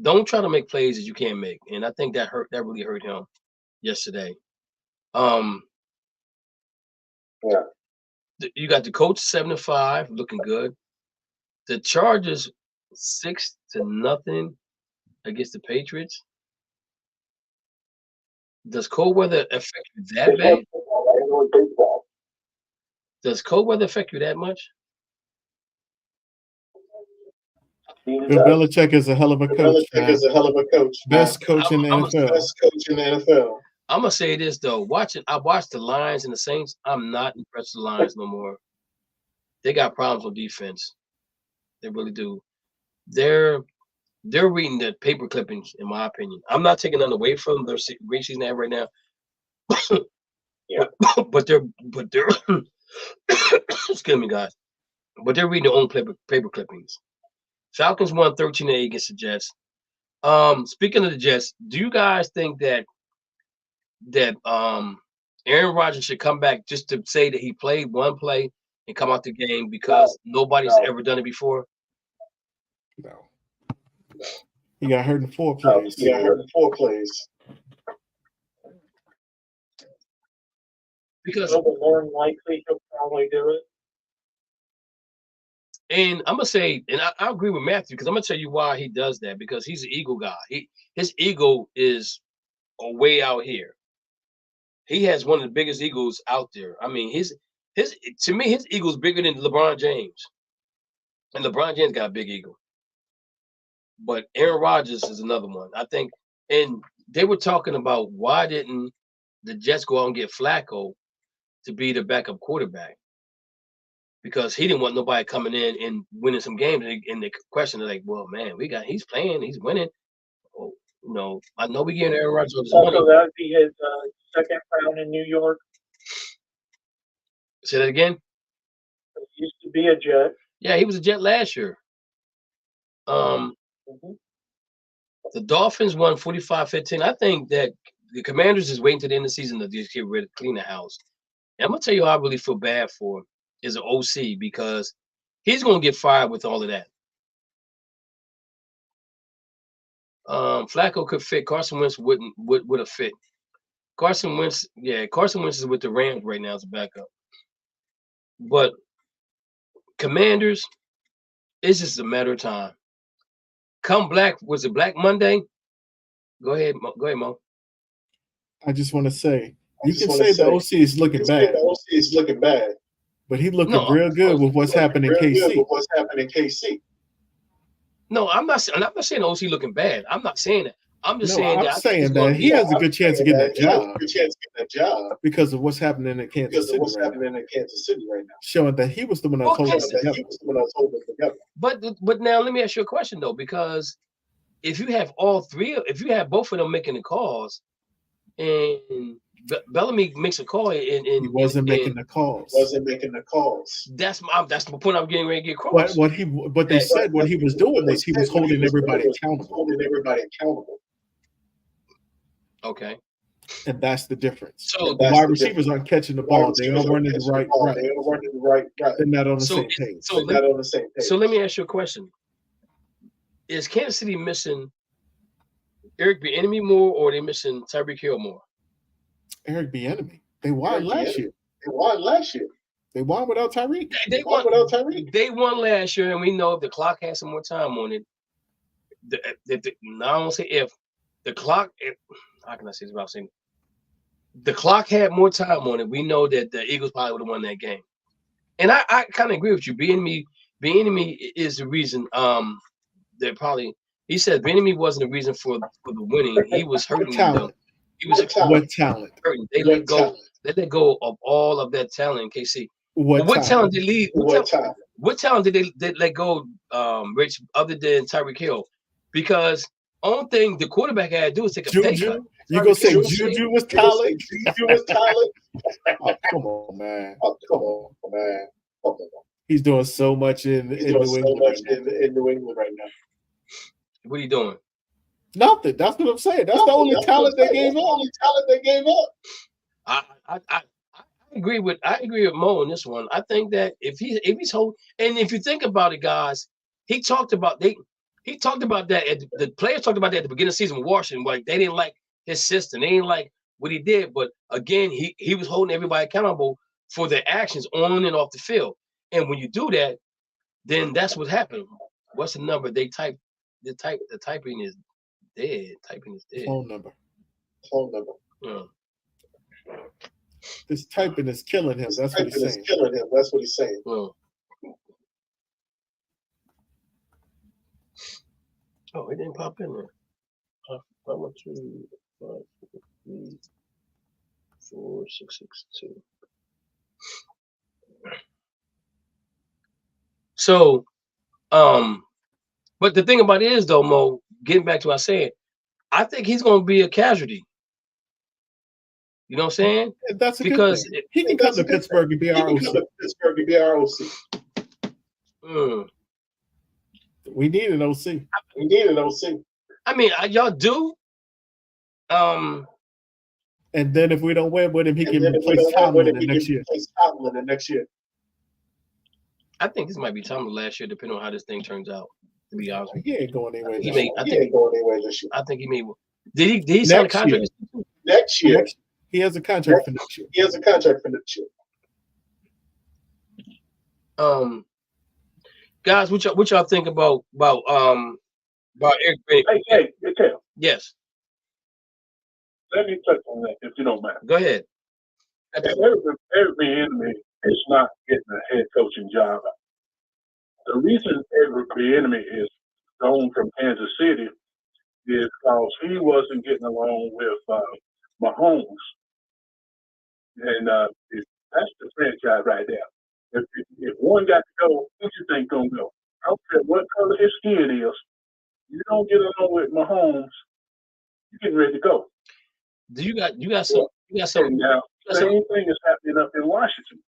Don't try to make plays that you can't make. And I think that really hurt him yesterday. You got the Colts 7-5, looking good. The Chargers 6-0 against the Patriots. Does cold weather affect you that bad? Does cold weather affect you that much? Bill Belichick is a hell of a coach. Best coach in the NFL. I'm gonna say this though. I watched the Lions and the Saints. I'm not impressed with the Lions no more. They got problems on defense. They really do. They're reading the paper clippings, in my opinion. I'm not taking none away from them. They're great season they have right now. Yeah. but they're excuse me, guys. But they're reading their own paper clippings. Falcons won 13-8 against the Jets. Speaking of the Jets, do you guys think that Aaron Rodgers should come back just to say that he played one play and come out the game because nobody's ever done it before? No. He got hurt in 4 plays. Because more than likely he'll probably do it. And I'm gonna say, and I agree with Matthew because I'm gonna tell you why he does that, because he's an ego guy. His ego is way out here. He has one of the biggest egos out there. I mean, to me, his ego is bigger than LeBron James. And LeBron James got a big ego. But Aaron Rodgers is another one. I think, and they were talking about why didn't the Jets go out and get Flacco to be the backup quarterback? Because he didn't want nobody coming in and winning some games. And the question is like, well, man, he's playing, he's winning. Oh, I know we getting Aaron Rodgers this money. So that would be his second round in New York. Say that again? He used to be a Jet. Yeah, he was a Jet last year. The Dolphins won 45-15. I think that the Commanders is waiting to the end of the season to just clean the house. And I'm gonna tell you how I really feel bad for is an OC, because he's gonna get fired with all of that. Flacco could fit. Carson Wentz would have fit. Carson Wentz is with the Rams right now as a backup. But Commanders, it's just a matter of time. Come was it Black Monday? Go ahead, Mo. I just want to say, you can say the OC is looking bad. But he looking real good with what's happening in KC. No, I'm not saying OC looking bad. I'm not saying that. I'm just saying that he has a good chance of getting that job because of what's happening in Kansas City right now. Showing that he was the one that told us together. But now let me ask you a question though, because if you have both of them making the calls, and Bellamy makes a call, and he wasn't making the calls. That's the point I'm getting ready to get across. What they said what he was doing was he was holding everybody accountable. Okay. And that's the difference. So the wide receivers aren't catching the ball. They don't run in the right route. They're not on the same page. So let me ask you a question. Is Kansas City missing Eric Bieniemy more, or are they missing Tyreek Hill more? Eric Bieniemy. They won last year. They won without Tyreek. They won last year, and we know if the clock has some more time on it. I don't say if the clock. How can I say this without saying? The clock had more time on it. We know that the Eagles probably would have won that game. And I kind of agree with you. Bieniemy is the reason. That probably he said Bieniemy wasn't the reason for the winning. He was hurting them. He was what talent? They let go of all of that talent in KC. What talent did they leave? What talent did they let go, Rich, other than Tyreek Hill? Because only thing the quarterback had to do is take a pay cut. You gonna say Juju was talent? Oh, come on, man. He's doing so much in New England right now. What are you doing? Nothing. That's what I'm saying. That's the only talent they gave up. I agree with Mo on this one. I think that if he's whole, and if you think about it, guys, he talked about that. The players talked about that at the beginning of the season with Washington. Like they didn't like his system. They didn't like what he did. But again, he was holding everybody accountable for their actions on and off the field. And when you do that, then that's what happened. What's the number? The typing is dead. Typing is dead. Phone number. Yeah. This typing is killing him. That's what he's saying. Oh, it didn't pop in there. 5 2 5 3 4 6 6 2. So, but the thing about it is though, Mo, getting back to what I said, I think he's going to be a casualty. You know what I'm saying? That's a Because good thing. He can come to Pittsburgh and be our OC. We need an OC. I mean, y'all do. And then if we don't win with him, he can replace Tomlin the next year. I think this might be Tomlin last year, depending on how this thing turns out. To be honest with you, he ain't going anywhere. I think he may. Did he sign a contract next year? He has a contract for next year. Guys, what y'all think about Eric Bieniemy? Hey, Kel. Yes. Let me touch on that if you don't mind. Go ahead. Eric Bieniemy is not getting a head coaching job. The reason Eric Bieniemy is gone from Kansas City is because he wasn't getting along with Mahomes, and that's the franchise right there. If one got to go, who do you think gonna go? I don't care what color his skin is. You don't get along with Mahomes, you're getting ready to go. You got some. Now, same thing is happening up in Washington.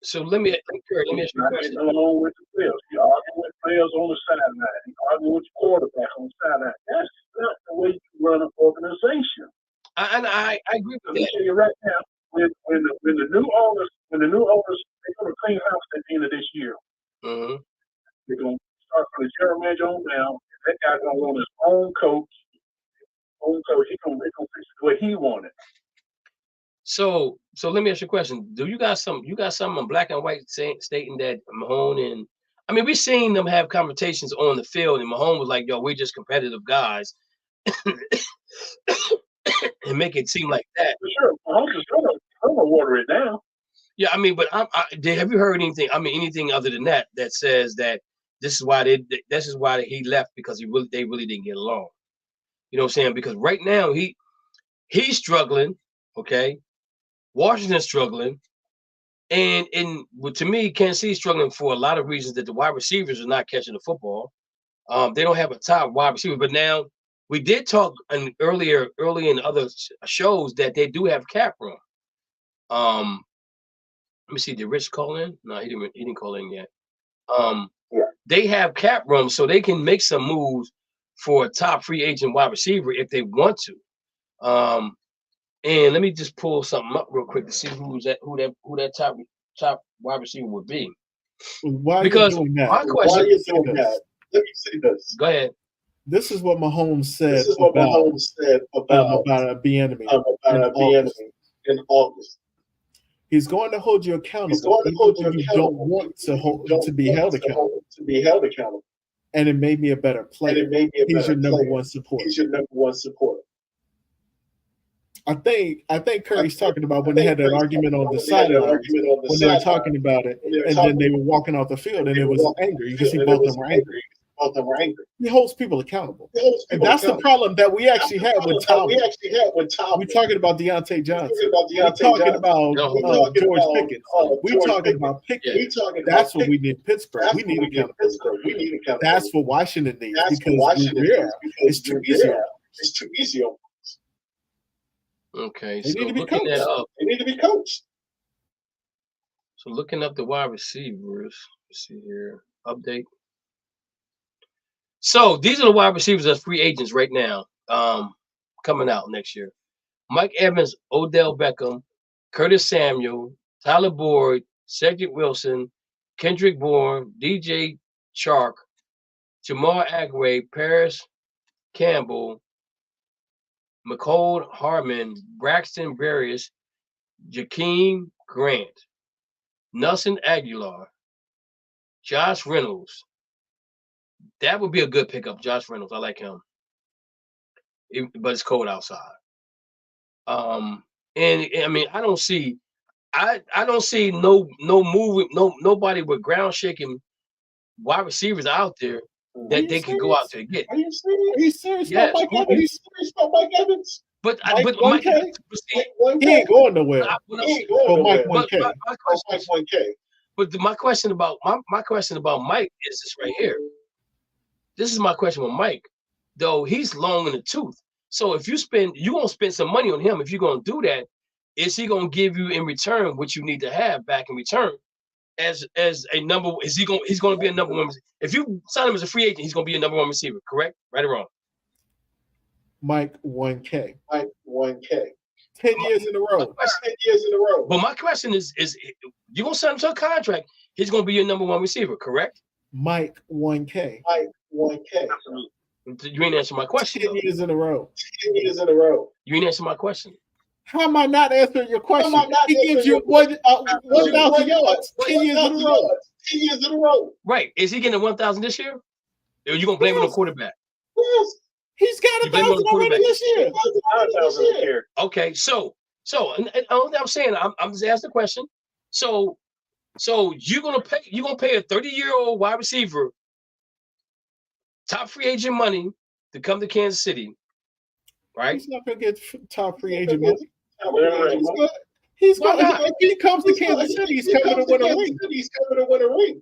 So let me ask you a question. Along with the players, you argue with players on the sideline, you argue with your quarterback on the sideline. That's not the way you run an organization. I agree with that. Let me tell you right now, when the new owners, they're going to clean house at the end of this year. Mm-hmm. They're going to start from the general manager on down. That guy's going to want his own coach. He's going to fix it the way he wanted. So let me ask you a question. Do you got some in black and white stating that Mahone and I mean, we've seen them have conversations on the field, and Mahone was like, "Yo, we're just competitive guys," and make it seem like that. For sure, Mahomes is going to water it down. Yeah, I mean, but have you heard anything? I mean, anything other than that says that this is why he left, because they really didn't get along. You know what I'm saying? Because right now he's struggling. Okay. Washington's struggling, and to me, Kansas City's struggling for a lot of reasons, that the wide receivers are not catching the football. They don't have a top wide receiver. But now we did talk early in other shows that they do have cap room. Let me see. Did Rich call in? No, he didn't call in yet. They have cap room, so they can make some moves for a top free agent wide receiver if they want to. And let me just pull something up real quick to see who that top wide receiver would be. Because my question is, let me say this. Go ahead. This is what Mahomes said about Bieniemy in August. He's going to hold you accountable. You don't want to be held accountable. And it made me a better player. He's your number one supporter. I think Curry's talking about when they had that argument on the sideline, when they were talking about it, and then they were walking off the field, and it was angry. You can see both of them were angry. He holds people accountable. And that's the problem that we actually had with Tom. We're talking about Deontay Johnson. We're talking about George Pickens. We're talking about Pickens. That's what we need in Pittsburgh. We need accountability. That's what Washington needs, because it's too easy. It's too easy. Okay, they need to be coached. So looking up the wide receivers, let's see here, update. So these are the wide receivers that's free agents right now, coming out next year. Mike Evans, Odell Beckham, Curtis Samuel, Tyler Boyd, Cedric Wilson, Kendrick Bourne, DJ Chark, Jamal Agway, Paris Campbell, McCole Harmon, Braxton Berrios, Jakeem Grant, Nelson Aguilar, Josh Reynolds. That would be a good pickup, Josh Reynolds. I like him. But it's cold outside. And I mean, I don't see no movement, nobody with ground shaking wide receivers out there that they could go out to get. Are you serious Yes. about Mike Evans? Are you serious about Mike Evans? But Mike Mike, 1K? He ain't going nowhere. He ain't going Mike nowhere. 1K. Mike 1K. But my question about Mike is this right here. This is my question with Mike, though he's long in the tooth. So if you're gonna spend some money on him. If you're gonna do that, is he gonna give you in return what you need to have back in return? As a number, he's gonna be a number one. If you sign him as a free agent, he's gonna be a number one receiver. Correct? Right or wrong? Mike 1K. Mike 1K. 10 years in a row. 10 years in a row. But my question is you're gonna sign him to a contract? He's gonna be your number one receiver. Correct? Mike 1K. Mike 1K. You ain't answer my question. 10 years in a row. 10 years in a row. You ain't answer my question. How am I not answering your question? He gives you 1,000 yards 10 years in a row. 10 years in a row. Right. Is he getting 1,000 this year? Or are you going to blame it on the quarterback? Yes. He's got 1,000 already this year. 9,000 this year. Okay. So I'm saying, I'm just asking the question. So you're going to pay a 30-year-old wide receiver top free agent money to come to Kansas City, right? He's not going to get top free agent money. He's going. If he comes to Kansas City, he's coming to win a ring. He's coming to win a ring.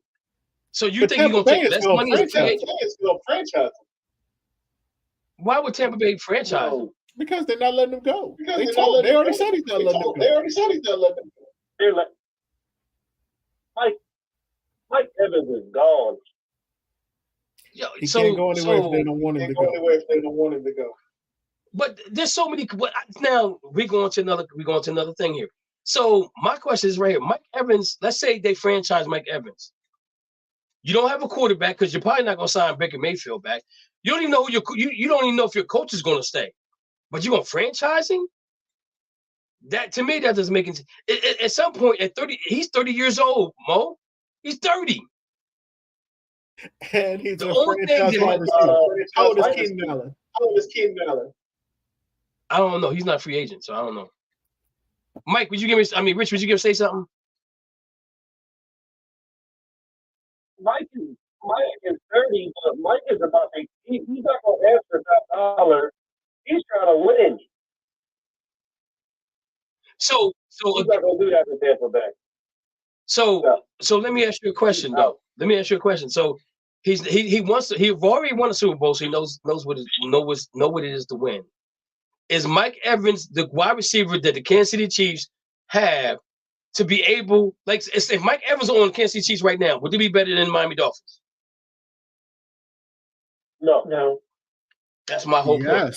So you think he's going to take less money as a free agent? Franchise. Why would Tampa Bay franchise him? Because they're not letting him go. They already said he's not letting him go. Mike Evans is gone. Yo, he can't go anywhere if they don't want him to go. But there's so many. Now we're going to another thing here. So my question is right here. Mike Evans. Let's say they franchise Mike Evans. You don't have a quarterback because you're probably not going to sign Baker Mayfield back. You don't even know who you don't even know if your coach is going to stay. But you're going to franchise him? That to me, that doesn't make sense. At some point, at 30, he's 30 years old. Mo, he's 30. And he's a franchise wide receiver. How old is Keenan Allen? I don't know. He's not a free agent, so I don't know. Mike, Rich, would you say something? Mike is 30, but Mike is about to. He's not going to ask for top dollar. He's trying to win. So he's not going to do that in Tampa Bay. So let me ask you a question, though. Let me ask you a question. So he's already won a Super Bowl, so he knows what it is to win. Is Mike Evans the wide receiver that the Kansas City Chiefs have to be able, like, if Mike Evans on the Kansas City Chiefs right now, would they be better than Miami Dolphins? No. That's my whole point.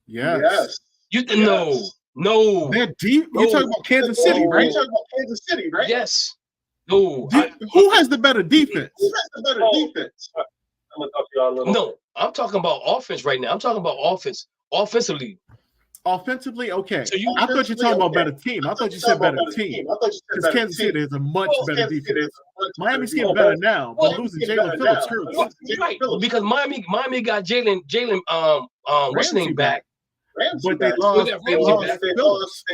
Yes. No. They're deep. You're talking about Kansas City, right? You're talking about Kansas City, right? Yes. No. Who has the better defense? I'm going to talk to y'all a little. No, I'm talking about offense right now. I'm talking about offensively. Offensively, okay. So I thought you were talking about better team. I thought you said better team. Because Kansas City is a much better defense. Miami's getting better now, but losing Jalen Phillips hurts. Right, because Miami got Jalen what's his name back? But they lost Phillips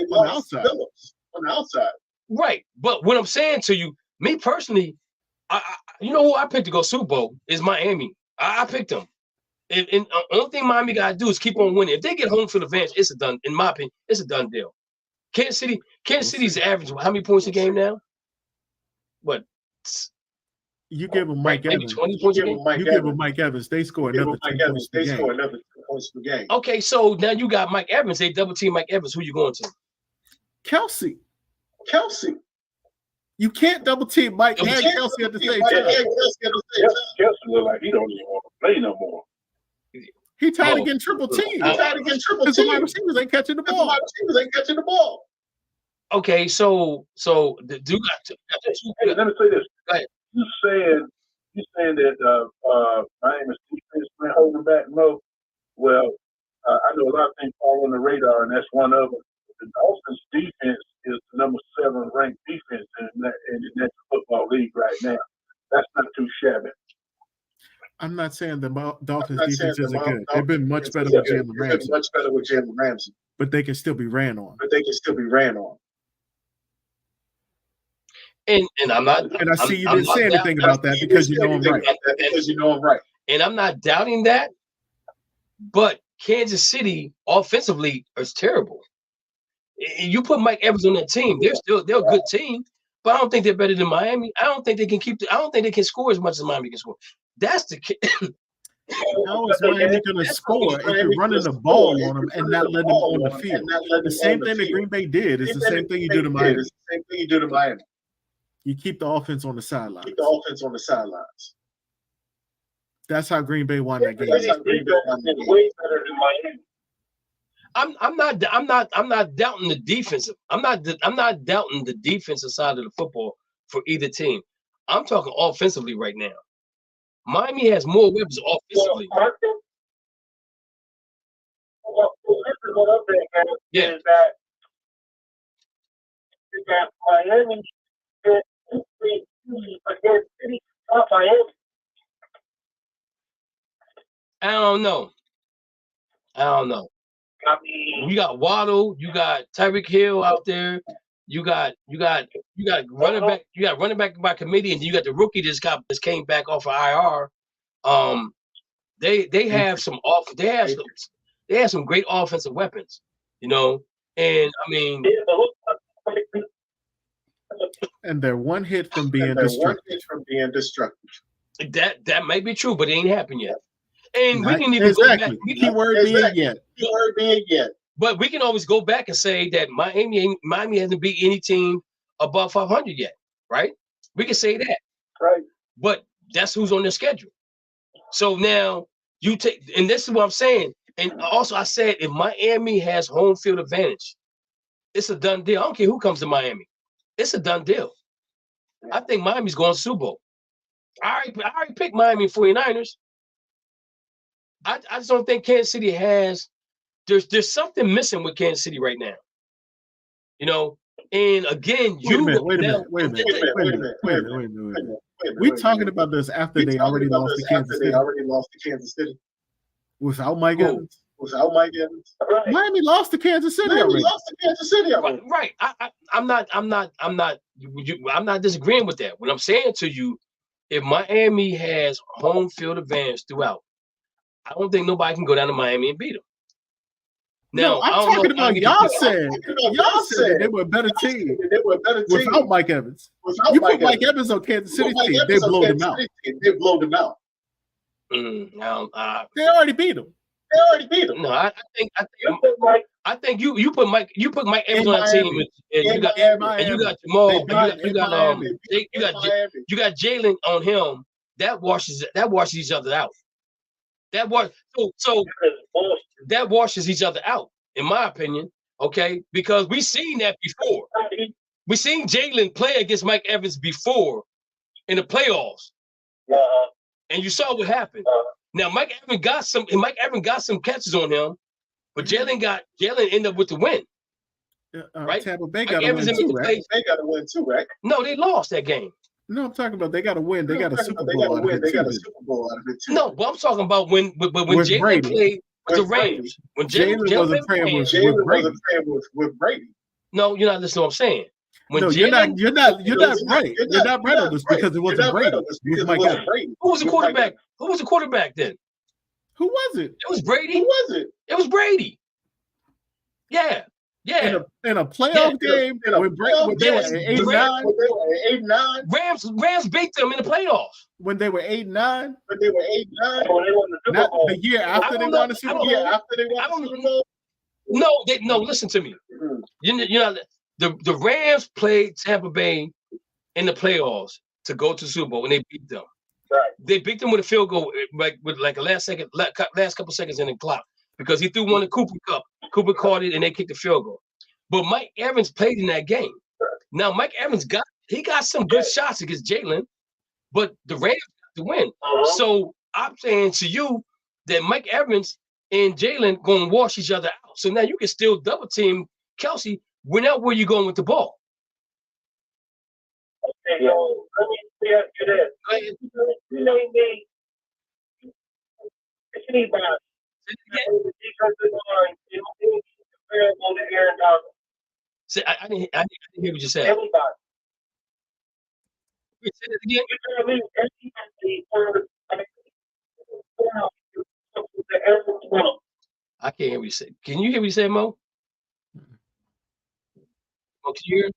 on the outside. Right, but what I'm saying to you, me personally, you know who I picked to go Super Bowl is Miami. I picked them. And the only thing Miami got to do is keep on winning. If they get home field advantage, it's a done. In my opinion, it's a done deal. Kansas City's average. How many points a game now? What? You give them Mike Evans. 20 points a game. You give them Mike Evans. They score another 2 points per game. Okay, so now you got Mike Evans. They double team Mike Evans. Who you going to? Kelsey. You can't double team Mike and Kelsey at the same time. Kelsey look like he don't even want to play no more. He tired of getting triple team. Because the wide receivers ain't catching the ball. Okay, so the dude got two. Hey, let me say this. Go ahead. You saying that Miami's defense been holding back Mo? Well, I know a lot of things fall on the radar, and that's one of them. The Dolphins' defense is the number 7 ranked defense in the National Football League right now. That's not too shabby. I'm not saying the Dolphins' defense isn't good. They've been much better with Jalen Ramsey. But they can still be ran on. And I'm not. And I see you didn't say anything about that because you know I'm right. And I'm not doubting that, but Kansas City offensively is terrible. You put Mike Evans on that team, they're a good team, but I don't think they're better than Miami. I don't think they can I don't think they can score as much as Miami can score. That's the How is Miami going to score if you're running the ball on them and not letting them on the field? The same thing that Green Bay did is the same thing you do to Miami. You keep the offense on the sidelines. That's how Green Bay won that game. Way better than Miami. I'm not doubting the defensive. I'm not doubting the defensive side of the football for either team. I'm talking offensively right now. Miami has more weapons offensively. Well, this is what I'm saying, man, Yeah. is that Miami against City, not Miami. I don't know. I mean, You got Waddle, you got Tyreek Hill out there, you got running back, you got running back by committee, and you got the rookie just came back off of IR. They have some great offensive weapons, you know, and I mean, and they're one hit from being destructive. That may be true, but it ain't happened yet. And we can even go back. Keyword being yet. But we can always go back and say that Miami hasn't beat any team above 500 yet, right? We can say that, right? But that's who's on their schedule. So now you take, and this is what I'm saying. And also, I said if Miami has home field advantage, it's a done deal. I don't care who comes to Miami. It's a done deal. I think Miami's going to Super Bowl. I already picked Miami 49ers. I just don't think Kansas City has. There's something missing with Kansas City right now. You know, and again, wait a minute. We're talking about this after they already lost to Kansas City. Without Mike Evans. Right. Miami lost to Kansas City already. Right. I'm not disagreeing with that. What I'm saying to you, if Miami has home field advantage throughout, I don't think nobody can go down to Miami and beat them. Now, no, I'm talking about y'all said they were a better team without Mike Evans. You put Mike Evans on Kansas City team, they blow them out. They already beat them. No, I think you put Mike Evans on that team, and you got Jamal, you got Jalen on him. That washes each other out. That washes each other out, in my opinion. Okay, because we've seen that before. We seen Jalen play against Mike Evans before in the playoffs, and you saw what happened. Now Mike Evans got some catches on him, but Jalen ended up with the win. Right? Tampa Bay got to win too, right? They got to win too, right? No, they lost that game. No, I'm talking about they got to win. They got a Super Bowl out of it too. No, but I'm talking about when Jalen played with the Rams. When Jalen wasn't playing with Brady. No, you're not listening to what I'm saying. You're not right. You're not right on this because it wasn't Brady. Who was the quarterback? Who was the quarterback then? Who was it? It was Brady. Who was it? It was Brady. Yeah. In a playoff game when they were 8-9. Rams beat them in the playoffs. When they were 8-9. Not the year after they won the Super Bowl. No, listen to me. You know, the Rams played Tampa Bay in the playoffs to go to the Super Bowl, and they beat them. Right. They beat them with a field goal, with a last couple seconds in the clock, because he threw one to Cooper Kupp. Cooper caught it, and they kicked the field goal. But Mike Evans played in that game. Now Mike Evans got some good shots against Jalen, but the Rams got the win. So I'm saying to you that Mike Evans and Jalen going to wash each other out. So now you can still double team Kelsey. Where you going with the ball? Okay, so let me ask you this. You name me anybody on the defensive line comparable to Aaron Donald. See, I didn't hear what you said. Everybody. Say that again. You tell me anybody I can't hear what you say. Can you hear what you say, Mo? Mo, can you hear?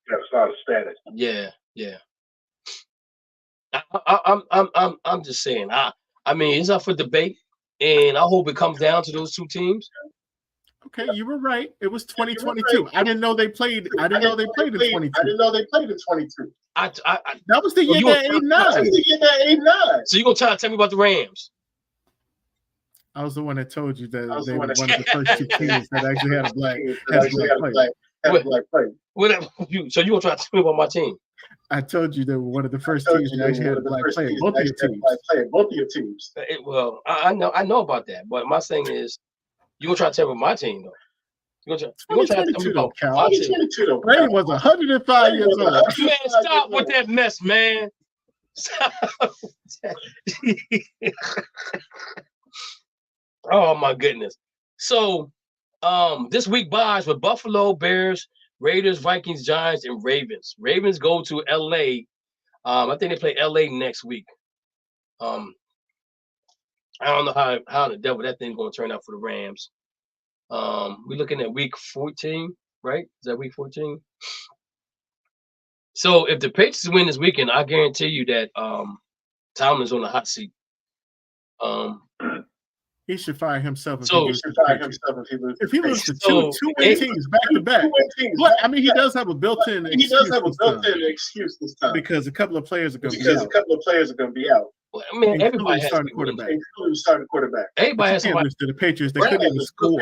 Got a lot of static. Yeah. I'm just saying. I mean, it's up for debate, and I hope it comes down to those two teams. Okay, you were right. It was 2022. I didn't know they played. I didn't know they played in 22. I didn't know they played in 22. That was the year that 89. That was the year that 89. So you gonna try to tell me about the Rams? I was the one that told you that they were one of the first two teams that actually had a black player. Whatever. So you gonna try to tell me about my team? I told you they were one of the first teams that actually had a black player. Both of your teams. Well, I know about that, but my thing is, you gonna try to tell me about my team though? You gonna try to tell me about my team? Brady was 105 years old. Man, stop with that mess, man. Stop. Oh my goodness. So this week buys with Buffalo, Bears, Raiders, Vikings, Giants, and Ravens. Ravens go to LA. I think they play LA next week. I don't know how the devil that thing's gonna turn out for the Rams. We're looking at week 14, right? Is that week 14? So if the Patriots win this weekend, I guarantee you that Tomlin's on the hot seat. He should fire himself if he loses to two-win teams back to back. But I mean, he does have a built-in excuse this time because a couple of players are going to be out. Well, I mean, everybody has starting quarterback. Everybody has somebody. To the Patriots, they couldn't even score.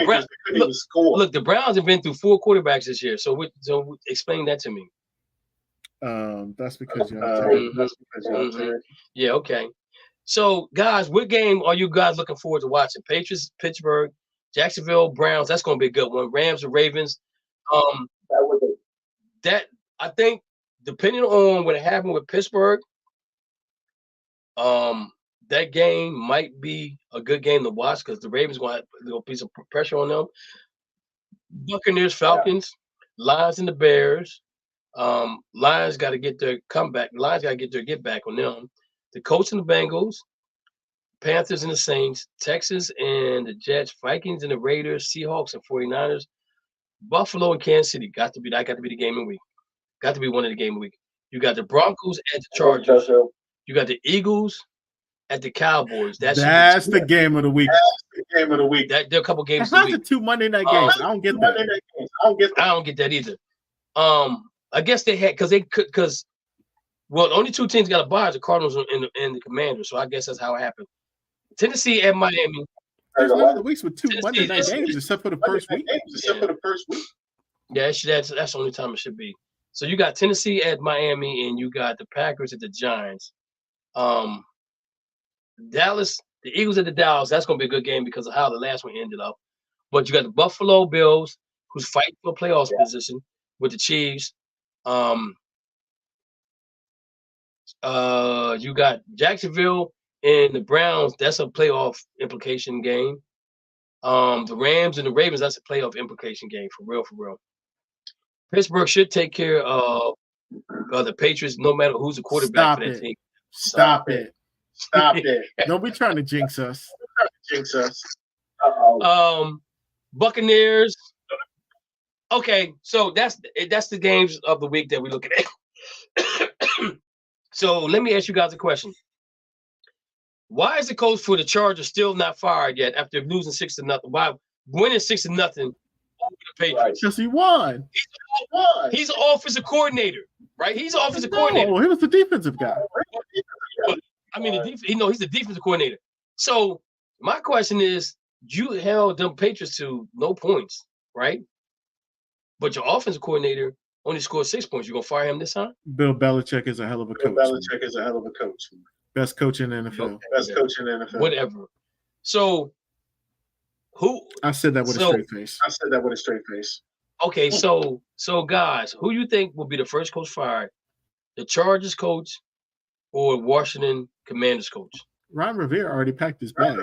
Look, the Browns have been through 4 quarterbacks this year. So explain that to me. That's because you're Yeah, okay. So, guys, what game are you guys looking forward to watching? Patriots, Pittsburgh, Jacksonville, Browns. That's going to be a good one. Rams or Ravens. That I think, depending on what happened with Pittsburgh, that game might be a good game to watch because the Ravens going to have a little piece of pressure on them. Buccaneers, Falcons, Lions, and the Bears. Lions got to get their comeback. Lions got to get their get back on them. The Colts and the Bengals, Panthers and the Saints, Texas and the Jets, Vikings and the Raiders, Seahawks and 49ers, Buffalo and Kansas City. Got to be the game of the week. Got to be one of the game of the week. You got the Broncos at the Chargers. You got the Eagles at the Cowboys. That's the game of the week. There are a couple games. How's the 2 Monday night games? I don't get that. I don't get that either. I guess they had because the only 2 teams got a bye, the Cardinals and the Commanders. So I guess that's how it happened. Tennessee at Miami. There's one of the weeks with 2 Monday night games except for the first week. Yeah, that's the only time it should be. So you got Tennessee at Miami and you got the Packers at the Giants. Dallas, the Eagles at the Dallas. That's going to be a good game because of how the last one ended up. But you got the Buffalo Bills, who's fighting for playoff position with the Chiefs. You got Jacksonville and the Browns. That's a playoff implication game. The Rams and the Ravens. That's a playoff implication game for real. Pittsburgh should take care of the Patriots, no matter who's the quarterback for that team. Stop it! Don't be trying to jinx us. Buccaneers. Okay, so that's the games of the week that we're looking at. So let me ask you guys a question. Why is the coach for the Chargers still not fired yet after losing 6-0? Why winning 6-0 over the Patriots? Because he won. He's an offensive coordinator, right? He's an offensive coordinator. He was the defensive guy. I mean, he's the defensive coordinator. So my question is, you held them Patriots to no points, right? But your offensive coordinator only scored 6 points. You gonna fire him this time? Bill Belichick is a hell of a coach. Best coach in the NFL. Whatever. So who? I said that with a straight face. Okay, so guys, who you think will be the first coach fired? The Chargers coach or Washington Commanders coach? Ron Rivera already packed his bag.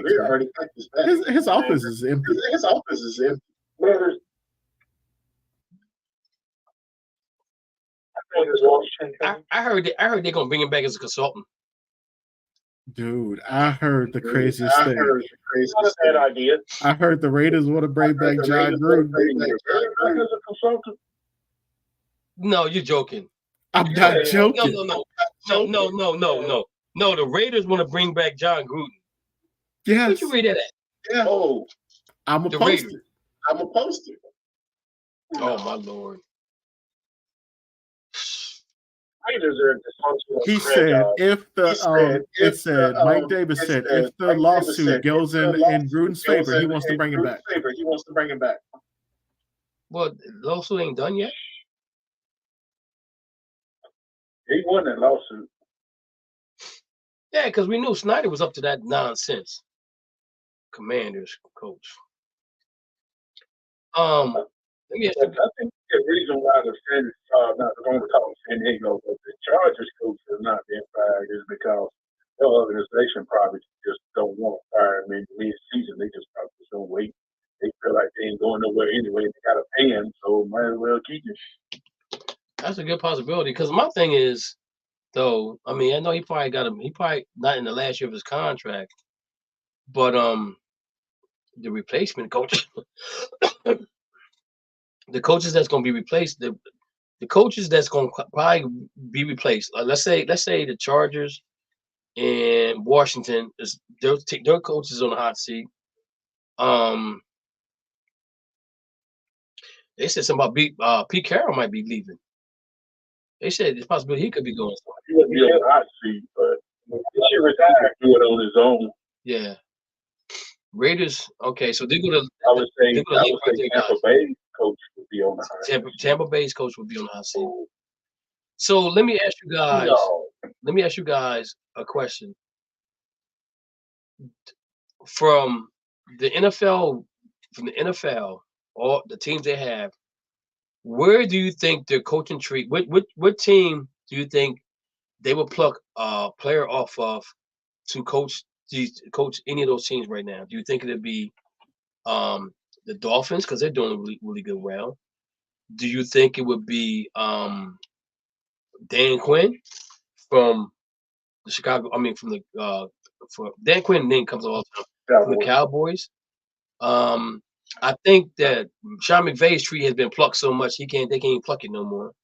His office is empty. I heard they're gonna bring him back as a consultant. Dude, I heard the craziest thing. Not a bad idea. I heard the Raiders want to bring back John Gruden. As a consultant. No, you're joking. I'm not joking. No, the Raiders want to bring back John Gruden. Yes. Where'd you read that at? Yeah. Oh, I'm a poster. I'm a poster. Oh my Lord. Raiders are dysfunctional. He said if the Mike Davis said if the lawsuit goes in Gruden's favor, he wants to bring him back. He wants to bring him back. Well, lawsuit ain't done yet. He won that lawsuit. Yeah, because we knew Snyder was up to that nonsense. Commanders coach. Let me ask you. I think the reason why the Fans not going to talk San Diego, but the Chargers coach is not being fired is because the organization probably just don't want to fire him in mid-season. They just probably just don't wait. They feel like they ain't going nowhere anyway. They got to pay him, so might as well keep him. That's a good possibility. Because my thing is, though, I mean, I know he probably got him. He probably not in the last year of his contract, but the replacement coach, the coaches that's going to be replaced, the coaches that's going to probably be replaced. Let's say the Chargers and Washington is their coaches on the hot seat. They said something about Pete Carroll might be leaving. They said it's possible he could be going somewhere. He wouldn't be on the hot seat, but he should retire and do it on his own. Yeah. Raiders. Okay, so they're gonna. I would say Tampa Bay coach would be on the hot seat. Tampa Bay's coach would be on the hot seat. So let me ask you guys. Let me ask you guys a question. From the NFL, all the teams they have, where do you think their coaching tree? What team do you think they would pluck a player off of to coach any of those teams right now? Do you think it'd be the Dolphins because they're doing really, really good well? Do you think it would be Dan Quinn from the Chicago? I mean, from the for Dan Quinn name comes all the time from the Cowboys. I think that Sean McVay's tree has been plucked so much they can't even pluck it no more.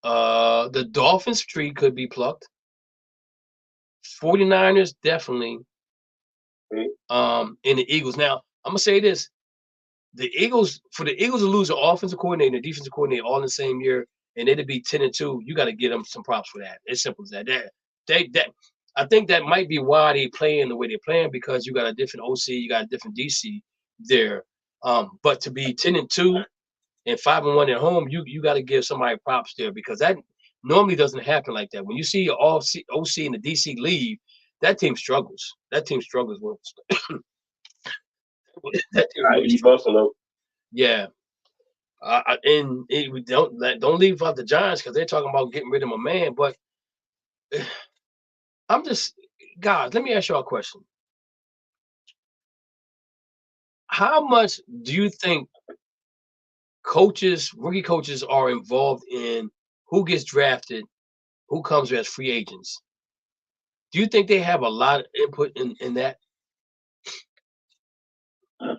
The Dolphins tree could be plucked. 49ers definitely. And the Eagles. Now I'm gonna say this: the Eagles for the Eagles to lose their offensive coordinator and the defensive coordinator all in the same year, and they to be 10-2, you got to give them some props for that. It's simple as that. I think that might be why they playing the way they're playing because you got a different OC, you got a different DC there. But to be 10-2 and 5-1 at home, you got to give somebody props there because that normally doesn't happen like that. When you see your OC and the DC leave, that team struggles. That team struggles with that team really Buffalo. Yeah. Don't leave out the Giants because they're talking about getting rid of my man. But I'm just, guys, let me ask y'all a question. How much do you think rookie coaches are involved in who gets drafted, who comes as free agents? Do you think they have a lot of input in that? Yeah,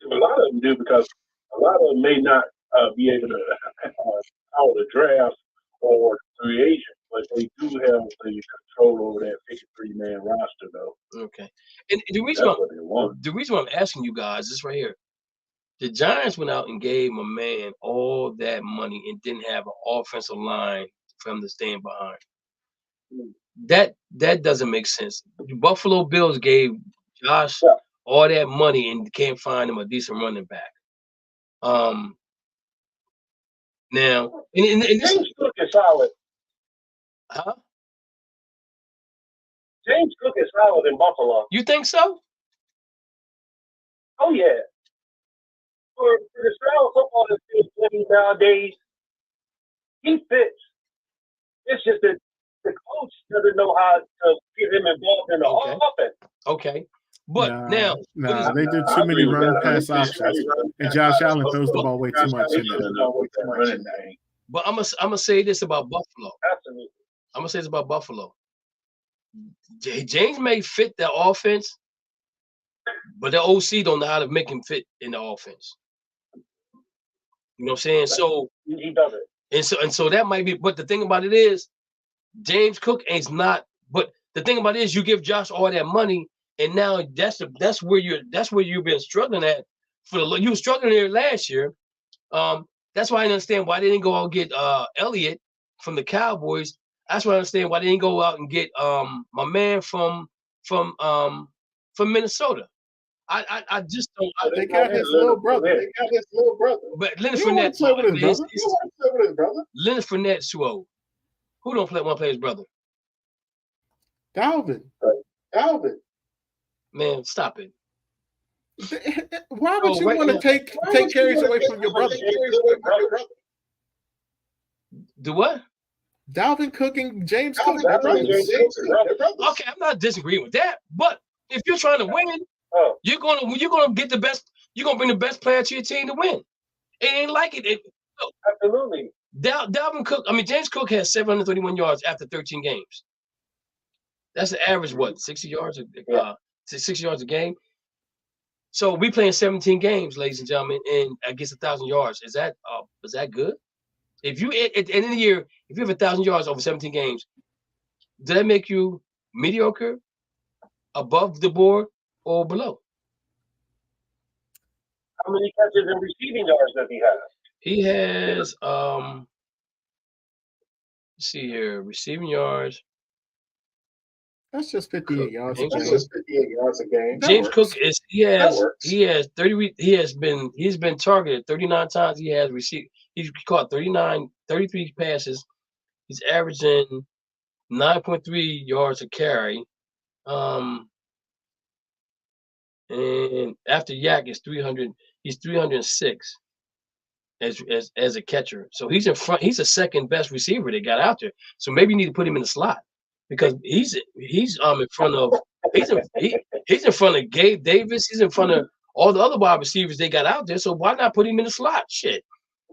a lot of them do because a lot of them may not be able to call the draft or free agent, but they do have the control over that 53-man roster, though. Okay, and the reason why I'm asking you guys is right here. The Giants went out and gave my man all that money and didn't have an offensive line for him to stand behind. That doesn't make sense. The Buffalo Bills gave Josh all that money and can't find him a decent running back. Now, and James Cook is solid. Huh? James Cook is solid in Buffalo. You think so? Oh yeah. For the style of football that's being played nowadays, he fits. It's just that the coach doesn't know how to get him involved in the offense. Okay. But now they did too many run pass options. And Josh Allen throws the ball way too much in there. But I'm gonna say this about Buffalo. Absolutely. I'm gonna say this about Buffalo. James may fit the offense, but the OC don't know how to make him fit in the offense. You know what I'm saying? So he doesn't. And so that might be. But the thing about it is, James Cook is not. But the thing about it is, you give Josh all that money, and now that's where you've been struggling at for the. You were struggling there last year. That's why I understand why they didn't go out and get Elliott from the Cowboys. That's why I understand why they didn't go out and get my man from Minnesota. I just don't. They got his little brother. But Leonard You don't want Fournette, to play with his brother. Leonard Fournette's too old. Who don't want to play his brother? Dalvin. Man, stop it. Why would you want to take carries away from your brother? Do what? Dalvin Cook and James Cook, they're brothers. Okay, I'm not disagreeing with that, but if you're trying to win, you're gonna get the best. You're gonna bring the best player to your team to win. It ain't like it. Absolutely. Dalvin Cook. I mean, James Cook has 731 yards after 13 games. That's the average. What 60 yards? 60 yards a game. So we playing 17 games, ladies and gentlemen, and against 1,000 yards. Is that good? If you at the end of the year, if you have 1,000 yards over 17 games, does that make you mediocre, above the board, or below? How many catches and receiving yards does he have? He has let's see here, receiving yards. That's just 58 yards a game. James Cook he has 30. He's been targeted 39 times. He has received. He's caught 33 passes. He's averaging 9.3 yards a carry. And after Yak is 300. He's 306 as a catcher. So he's in front. He's the second best receiver they got out there. So maybe you need to put him in the slot because he's in front of he's in front of Gabe Davis. He's in front of all the other wide receivers they got out there. So why not put him in the slot? Shit,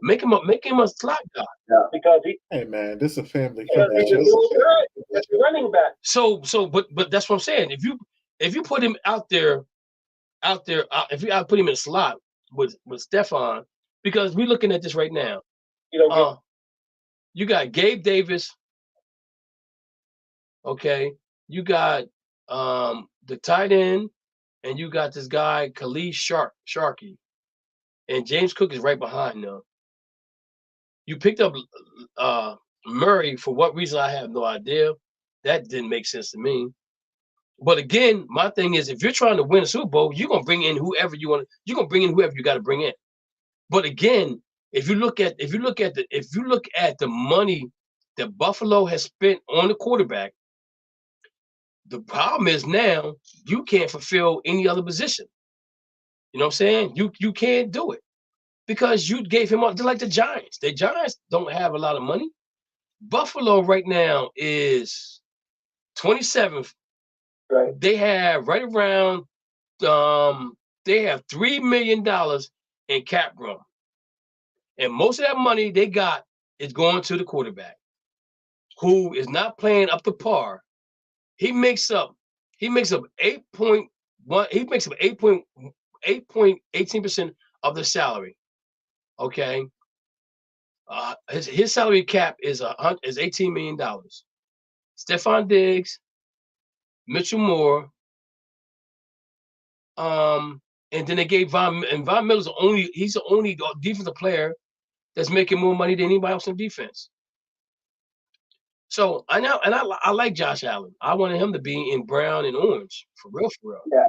make him a slot guy. Yeah, because hey man, this is a family. That's running back. So but that's what I'm saying. If you put him out there, if you put him in a slot with Stephon, because we're looking at this right now. You got Gabe Davis. Okay, you got the tight end, and you got this guy Khalid Sharkey, and James Cook is right behind them. You picked up Murray for what reason? I have no idea. That didn't make sense to me. But again, my thing is, if you're trying to win a Super Bowl, you're gonna bring in whoever you want. You're gonna bring in whoever you got to bring in. But again, if you look at the money that Buffalo has spent on the quarterback, the problem is now you can't fulfill any other position. You know what I'm saying? You can't do it because you gave him up. They're like the Giants. The Giants don't have a lot of money. Buffalo right now is 27th. Right. They have right around they have $3 million in cap room. And most of that money they got is going to the quarterback, who is not playing up to par. He makes up 8.1. He makes up 8.18% of the salary. Okay. His salary cap is $18 million. Stephon Diggs, Mitchell Moore, and then they gave Von Miller's he's the only defensive player that's making more money than anybody else in defense. So I like Josh Allen. I wanted him to be in brown and orange for real. Yeah,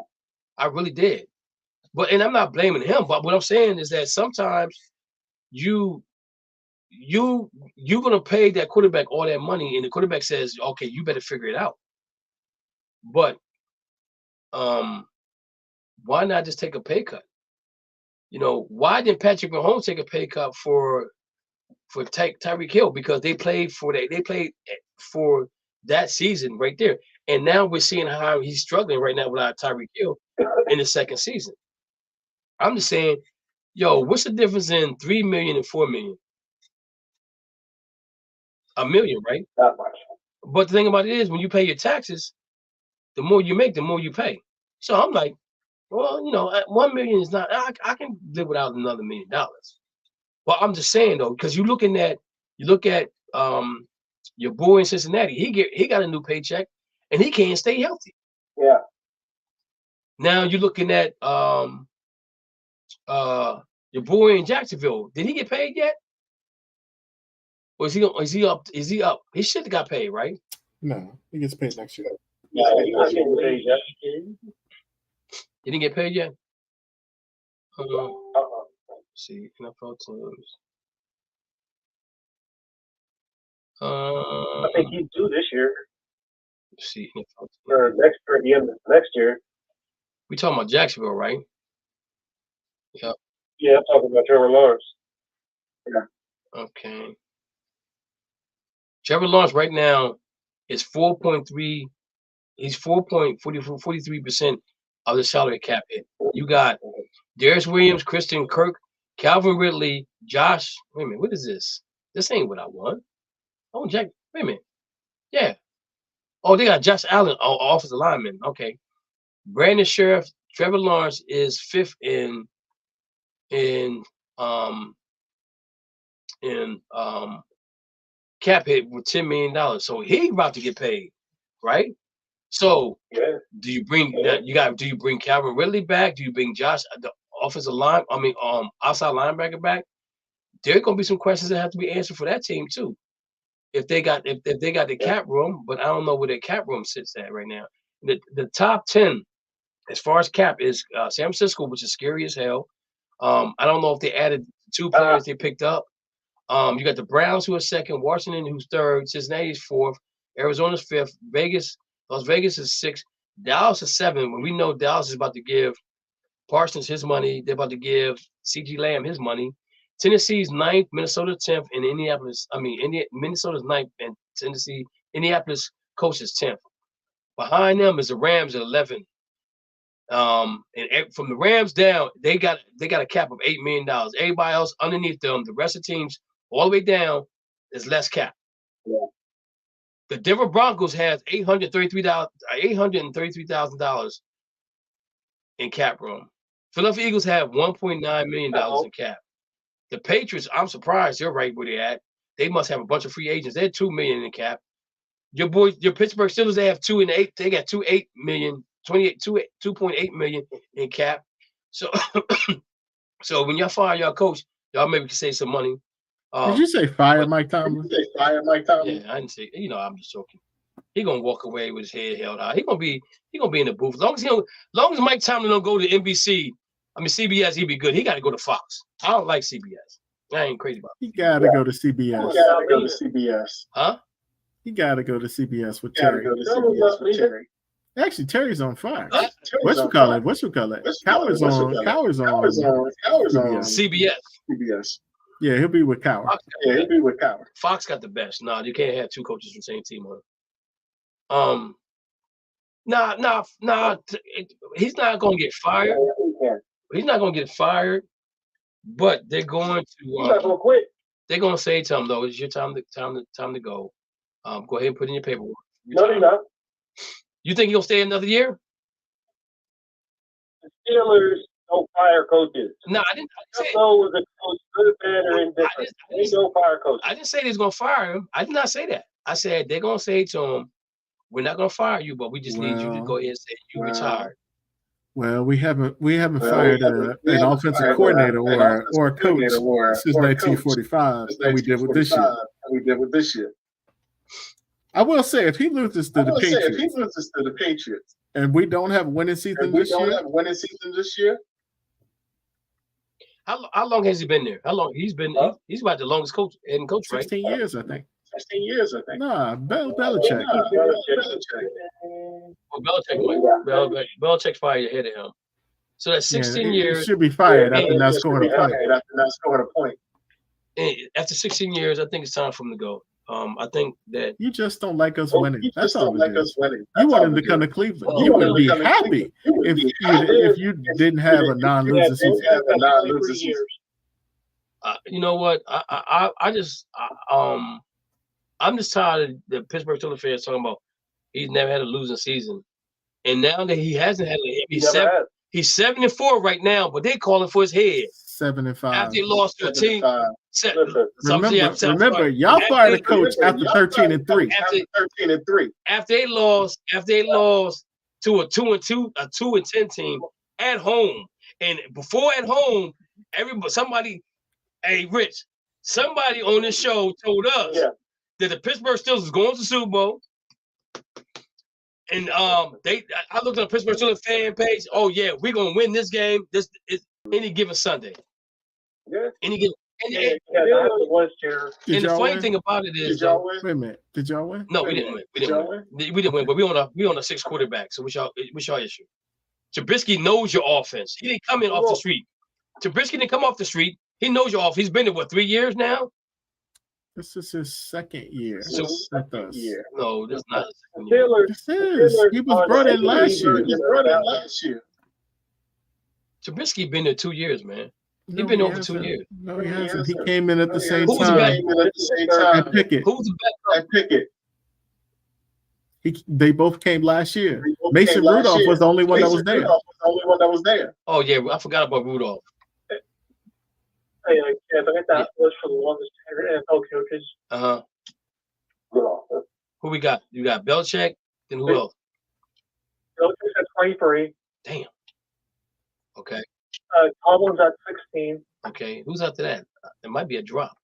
I really did. And I'm not blaming him. But what I'm saying is that sometimes you're gonna pay that quarterback all that money, and the quarterback says, "Okay, you better figure it out." But why not just take a pay cut? Why didn't Patrick Mahomes take a pay cut for Tyreek Hill? Because they played for that season right there. And now we're seeing how he's struggling right now without Tyreek Hill in the second season. I'm just saying, what's the difference in $3 million and $4 million? $1 million, right? Not much. But the thing about it is, when you pay your taxes, the more you make, the more you pay. So I'm like, well, 1 million is not. I can live without another $1 million. Well, I'm just saying though, because you look at your boy in Cincinnati. He got a new paycheck, and he can't stay healthy. Yeah. Now you're looking at your boy in Jacksonville. Did he get paid yet? Or is he up? Is he up? He should have got paid, right? No, he gets paid next year. Yeah, he's not getting paid yet. He didn't get paid yet. Let's see, NFL teams. I think he's due this year. Let's see, NFL teams. Or the end of next year. We talking about Jacksonville, right? Yep. Yeah, I'm talking about Trevor Lawrence. Yeah. Okay. Trevor Lawrence right now is 4.3. He's 4.43% of the salary cap hit. You got Darius Williams, Christian Kirk, Calvin Ridley, Josh. Wait a minute, what is this? This ain't what I want. Oh, Jack. Wait a minute. Yeah. Oh, they got Josh Allen, offensive lineman. Okay. Brandon Sheriff, Trevor Lawrence is 5th in cap hit with $10 million. So he about to get paid, right? So do you bring do you bring Calvin Ridley back? Do you bring Josh, the offensive line? Outside linebacker back? There are gonna be some questions that have to be answered for that team too. If they got the cap room, but I don't know where their cap room sits at right now. The top 10 as far as cap is San Francisco, which is scary as hell. I don't know if they added 2 players they picked up. You got the Browns who are 2nd, Washington who's 3rd, Cincinnati is 4th, Arizona's 5th, Las Vegas is 6th, Dallas is 7th. When we know Dallas is about to give Parsons his money, they're about to give C.G. Lamb his money. Tennessee's 9th, Minnesota 10th, and Minnesota's 9th, and Indianapolis coach is 10th. Behind them is the Rams at 11th. And from the Rams down, they got a cap of $8 million. Everybody else underneath them, the rest of the teams all the way down, is less cap. Yeah. The Denver Broncos has $833,000 in cap room. Philadelphia Eagles have $1.9 million in cap. The Patriots, I'm surprised they're right where they're at. They must have a bunch of free agents. They're $2 million in cap. Your Pittsburgh Steelers, they have 2 and 8. They got $2.8 million in cap. So, so when y'all fire y'all coach, y'all maybe can save some money. Did you say fire Mike Tomlin? Yeah, I didn't say. I'm just joking. He gonna walk away with his head held high. He gonna be in the booth. As long as Mike Tomlin don't go to NBC, CBS, he'd be good. He got to go to Fox. I don't like CBS. I ain't crazy about it. He got to go to CBS. Huh? He got to go to CBS with Terry. Actually, Terry's on Fox. What's you call it? Cowher's on CBS. Yeah, he'll be with Cowher. Fox got the best. No, you can't have 2 coaches from the same team on. Nah. He's not gonna get fired. He's not gonna get fired. But they're going to. He's not gonna quit. They're gonna say to him though, "It's your time to go. Go ahead and put in your paperwork." No, they're not. You think he'll stay another year? The Steelers don't fire coaches. No, I didn't say it. So was a coach good, bad, or indifferent. They don't fire coaches. I didn't say they was gonna fire him. I did not say that. I said they're gonna say to him, "We're not gonna fire you, but we just need you to go ahead and say you retired." Well, we haven't fired an offensive coordinator or a coach since 1945, and we did with this year. I will say, if he loses to the Patriots, and we don't have a winning season this year, how long has he been there? How long he's been? He's about the longest coach, right? 16 years, I think. Nah, Belichick. Well, Belichick's probably ahead of him. So that's 16 years. He should be fired after not scoring a point. After 16 years, I think it's time for him to go. I think that you just don't like us winning. That's all it is. You want him to come to Cleveland. You would be happy if you didn't have a non-losing season. You know what? I I'm just tired of the Pittsburgh Steelers fans talking about he's never had a losing season, and now that he hasn't had a he's 7-4 right now, but they're calling for his head. 7-5 after he lost to a team. Remember, y'all fired a coach after 13-3. After they lost to a 2-2, a 2-10 team at home, and before at home, somebody on this show told us that the Pittsburgh Steelers was going to the Super Bowl. And I looked at the Pittsburgh Steelers fan page. Oh yeah, we're gonna win this game. This is any given Sunday. Yeah. Any given. And the funny thing about it is, wait a minute, did y'all win? No, we didn't win. We didn't win. But we on a 6 quarterback. So what's y'all issue? Trubisky knows your offense. He didn't come in off the street. Trubisky didn't come off the street. He knows your offense. He's been there 3 years now. This is his second year. No, this is not his second year. This is. He was brought in last year. Trubisky been there 2 years, man. He's been over 2 years. No, he hasn't. He came in at the same time. At Pickett. Who's the best? At Pickett. They both came last year. Mason Rudolph was the only one that was there. Oh yeah, I forgot about Rudolph. Hey, I think that was for the longest NFL coaches. Who we got? You got Belichick. Then who else? Belichick's at 23. Damn. Okay. Tomlin's at 16. Okay. Who's after that? It might be a drop.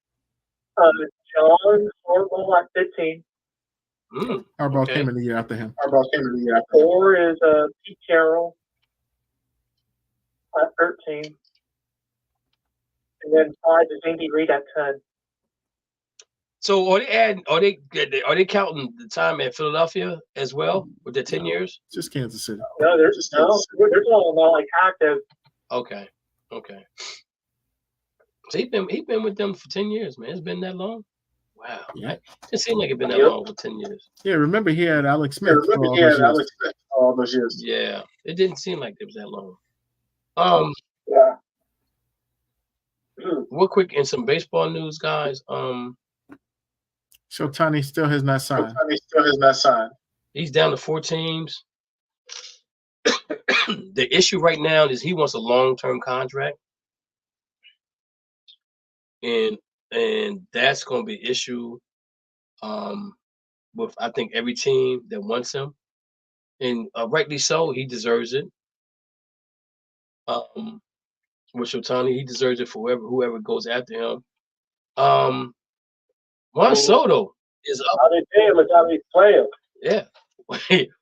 John Harbaugh at 15. Harbaugh came in the year after him. 4 is Pete Carroll at 13. And then 5 is Andy Reid at 10. So are they counting the time at Philadelphia as well with the 10 years? Just Kansas City. No, there's all about like active. Okay. So he's been with them for 10 years, man. It's been that long. Wow. Yeah. It seemed like it's been that long for 10 years. Yeah, remember he had Alex Smith all those years. Yeah. It didn't seem like it was that long. Yeah. Real quick, in some baseball news, guys. Shotani still has not signed. He's down to 4 teams. The issue right now is he wants a long-term contract, and that's going to be an issue with I think every team that wants him, and rightly so. He deserves it. With Shotani, he deserves it for whoever goes after him. Juan Soto is up. How they pay him is how they play him. Yeah.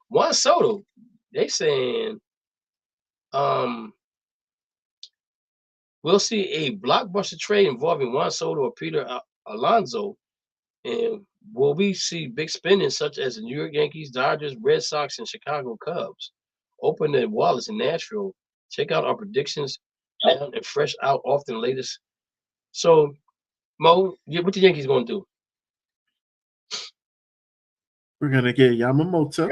Juan Soto, they saying we'll see a blockbuster trade involving Juan Soto or Peter Alonso. And will we see big spending such as the New York Yankees, Dodgers, Red Sox, and Chicago Cubs? Open at Wallace in Nashville. Check out our predictions down and fresh out off the latest. So, Mo, what the Yankees going to do? We're going to get Yamamoto.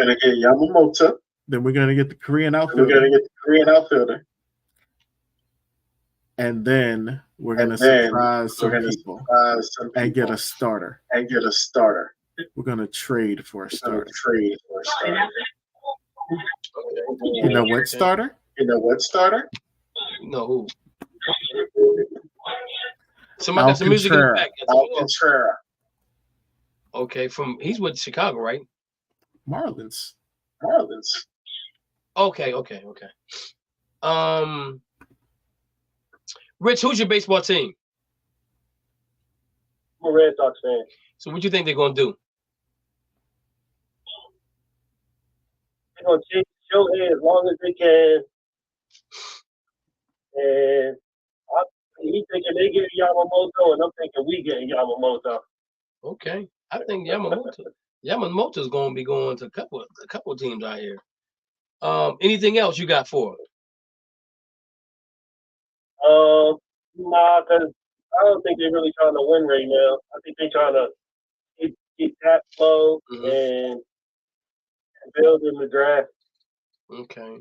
Then we're going to get the Korean outfielder. And then we're going to surprise some people and get a starter. We're going to trade for a starter. You know what starter? No, who? Somebody got some music in the back. Alcantara. Okay, he's with Chicago, right? Marlins. Okay. Rich, who's your baseball team? I'm a Red Sox fan. So what do you think they're gonna do? They're gonna take Shohei as long as they can. And he's thinking they get Yamamoto, and I'm thinking we get Yamamoto. Okay, I think Yamamoto is going to be going to a couple of teams out here. Anything else you got for it? Nah, because I don't think they're really trying to win right now. I think they're trying to keep that flow and build in the draft. Okay.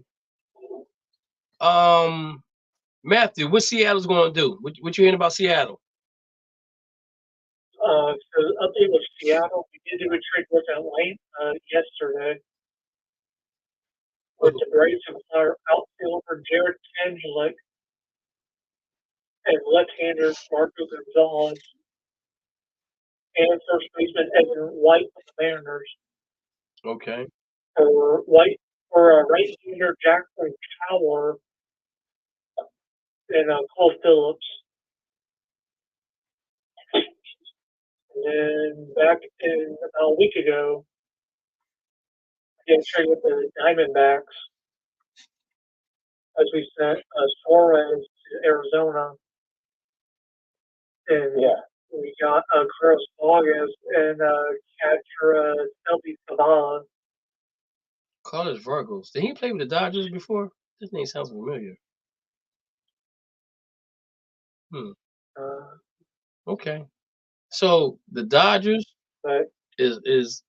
Matthew, what Seattle's going to do? What you hearing about Seattle? So the update with Seattle, we did do a trade with Atlanta yesterday. With the Braves acquire outfielder Jared Kenlick and left-hander Marco Gonzalez and first baseman Evan White of the Mariners. Okay. For right-hander Jackson Tower and Cole Phillips. And then back in about a week ago, we did trade with the Diamondbacks as we sent Suarez to Arizona. And we got Carlos Vargas and catcher Elby Zavala. Carlos Vargas. Did he play with the Dodgers before? This name sounds familiar. Okay. So the Dodgers is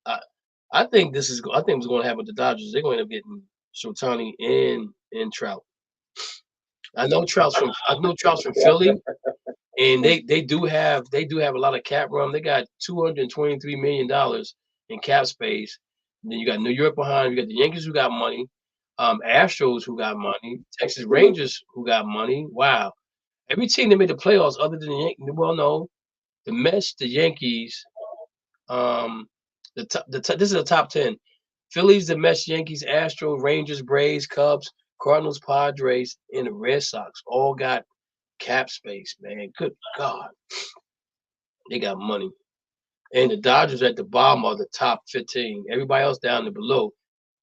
I think what's going to happen with the Dodgers. They're going to end up getting Shotani and Trout. I know Trout's from Philly, and they do have a lot of cap room. They got $223 million in cap space. And then you got New York behind. You got the Yankees who got money, Astros who got money, Texas Rangers who got money. Wow, every team that made the playoffs other than the Yankees. Well, no, the Mets, the Yankees. This is the top 10. Phillies, the Mets, Yankees, Astros, Rangers, Braves, Cubs, Cardinals, Padres, and the Red Sox all got cap space, man. Good God. They got money. And the Dodgers at the bottom are the top 15. Everybody else down there below.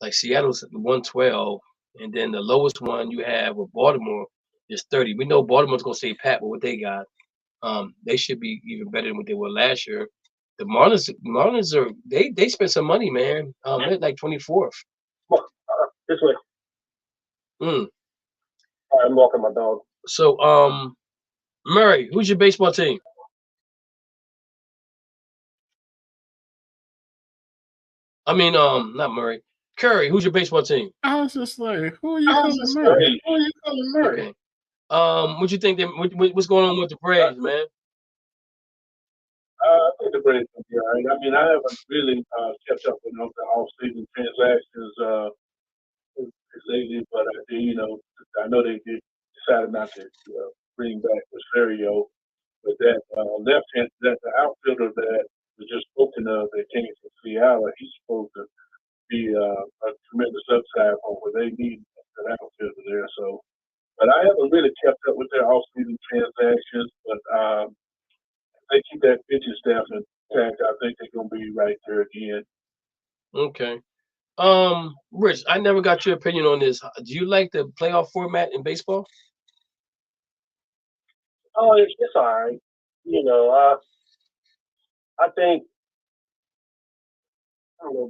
Like Seattle's 112. And then the lowest one you have with Baltimore is 30. We know Baltimore's gonna stay pat with what they got. They should be even better than what they were last year. The Marlins are they spent some money, man. They're like 24th. This way. I'm walking my dog. So, Murray, who's your baseball team? I mean, not Murray. Curry, who's your baseball team? I was just like, who are you calling Murray? Okay. What you think? What's going on with the Braves, man? I think the Braves will be all right. I mean, I haven't really kept up with the off-season transactions lately, but I know they decided not to bring back Rosario, but that the outfielder that was just spoken of that came from Seattle, he's supposed to be a tremendous upside on what they need an outfielder there. So, but I haven't really kept up with their off-season transactions, but they keep that pitching staff intact. I think they're going to be right there again. Okay. Rich, I never got your opinion on this. Do you like the playoff format in baseball? Oh, it's all right. I think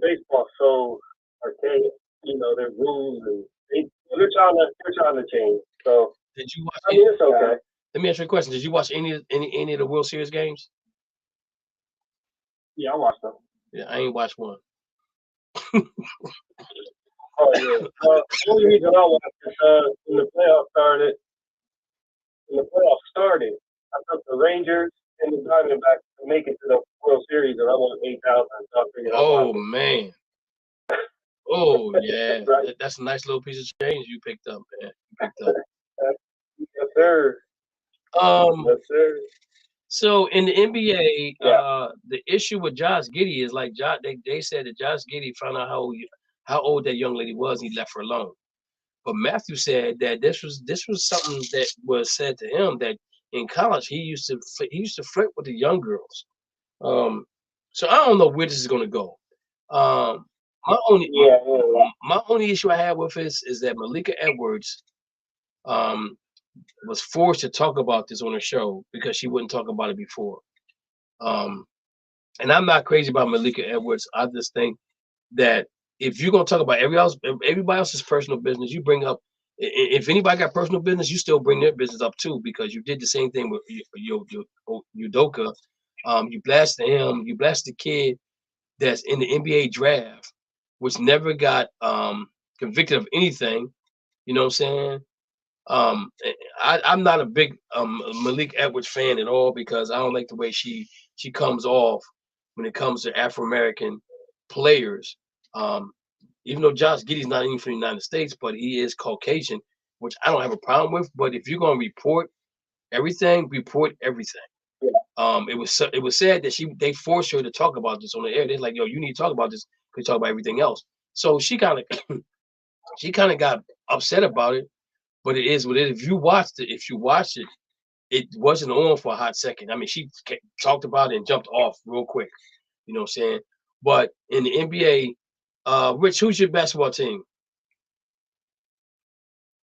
baseball's so archaic. Their rules and they're trying to change. So did you watch? It's okay. Let me ask you a question. Did you watch any of the World Series games? Yeah, I watched them. Yeah, I ain't watched one. Oh yeah. The only reason I watched is when the playoffs started, I took the Rangers and the Diamondbacks to make it to the World Series, and I won 8,000. So I figured oh man. Oh yeah. Right. That's a nice little piece of change you picked up, man. Yes, sir. Yes, sir. So in the NBA, the issue with Josh Giddey is like they said that Josh Giddey found out how old that young lady was and he left her alone. But Matthew said that this was something that was said to him that in college he used to flirt with the young girls. So I don't know where this is gonna go. My only issue I have with this is that Malika Edwards was forced to talk about this on her show because she wouldn't talk about it before. And I'm not crazy about Malika Edwards. I just think that if you're gonna talk about everybody else's personal business, you bring up. If anybody got personal business, you still bring their business up too because you did the same thing with Udoka. You blasted him. You blasted the kid that's in the NBA draft, which never got convicted of anything. You know what I'm saying? I'm not a big Malik Edwards fan at all because I don't like the way she comes off when it comes to Afro-American players. Even though Josh Giddey's not even from the United States, but he is Caucasian, which I don't have a problem with. But if you're going to report everything, report everything. It was sad that they forced her to talk about this on the air. They're like, yo, you need to talk about this because talk about everything else. So she kind of got upset about it. But it is what it is. If you watched it, it wasn't on for a hot second. I mean, she talked about it and jumped off real quick. You know what I'm saying? But in the NBA, Rich, who's your basketball team?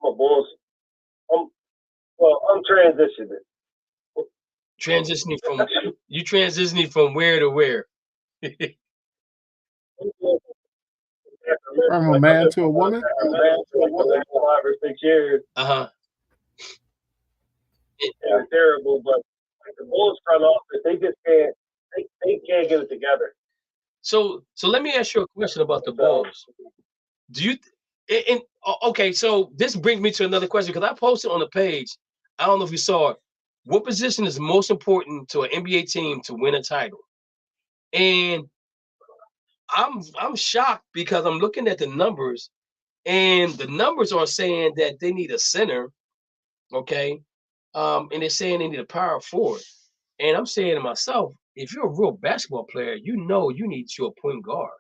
My Bulls. I'm transitioning. Transitioning from where to where? From a man to a woman? 5 or 6 years. Yeah, terrible, but the Bulls front office, they just can't. They can't get it together. So let me ask you a question about the Bulls. Do you? Okay, so this brings me to another question because I posted on the page. I don't know if you saw it. What position is most important to an NBA team to win a title? And I'm shocked because I'm looking at the numbers, and the numbers are saying that they need a center, okay, and they're saying they need a power forward. And I'm saying to myself, if you're a real basketball player, you know you need your point guard.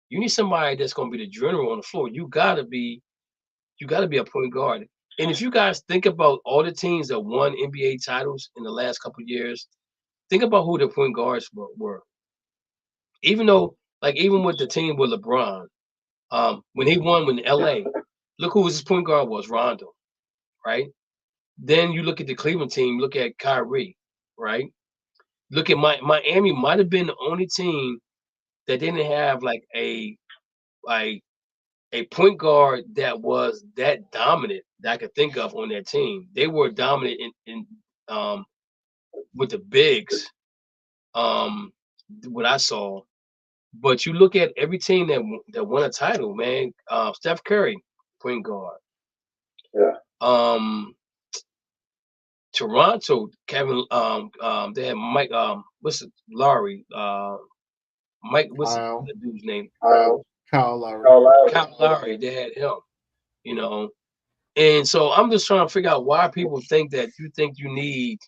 You need somebody that's going to be the general on the floor. You gotta be a point guard. And if you guys think about all the teams that won NBA titles in the last couple of years, think about who the point guards were. Even with the team with LeBron, when he won with LA, look who his point guard was, Rondo, right? Then you look at the Cleveland team, look at Kyrie, right? Look at Miami might have been the only team that didn't have like a point guard that was that dominant that I could think of on that team. They were dominant in with the bigs, what I saw. But you look at every team that won a title, man. Steph Curry, point guard. Yeah. Toronto, Kevin. They had Mike. Lowry? Mike. What's the dude's name? Kyle Lowry. They had him. You know, and so I'm just trying to figure out why people think that you need.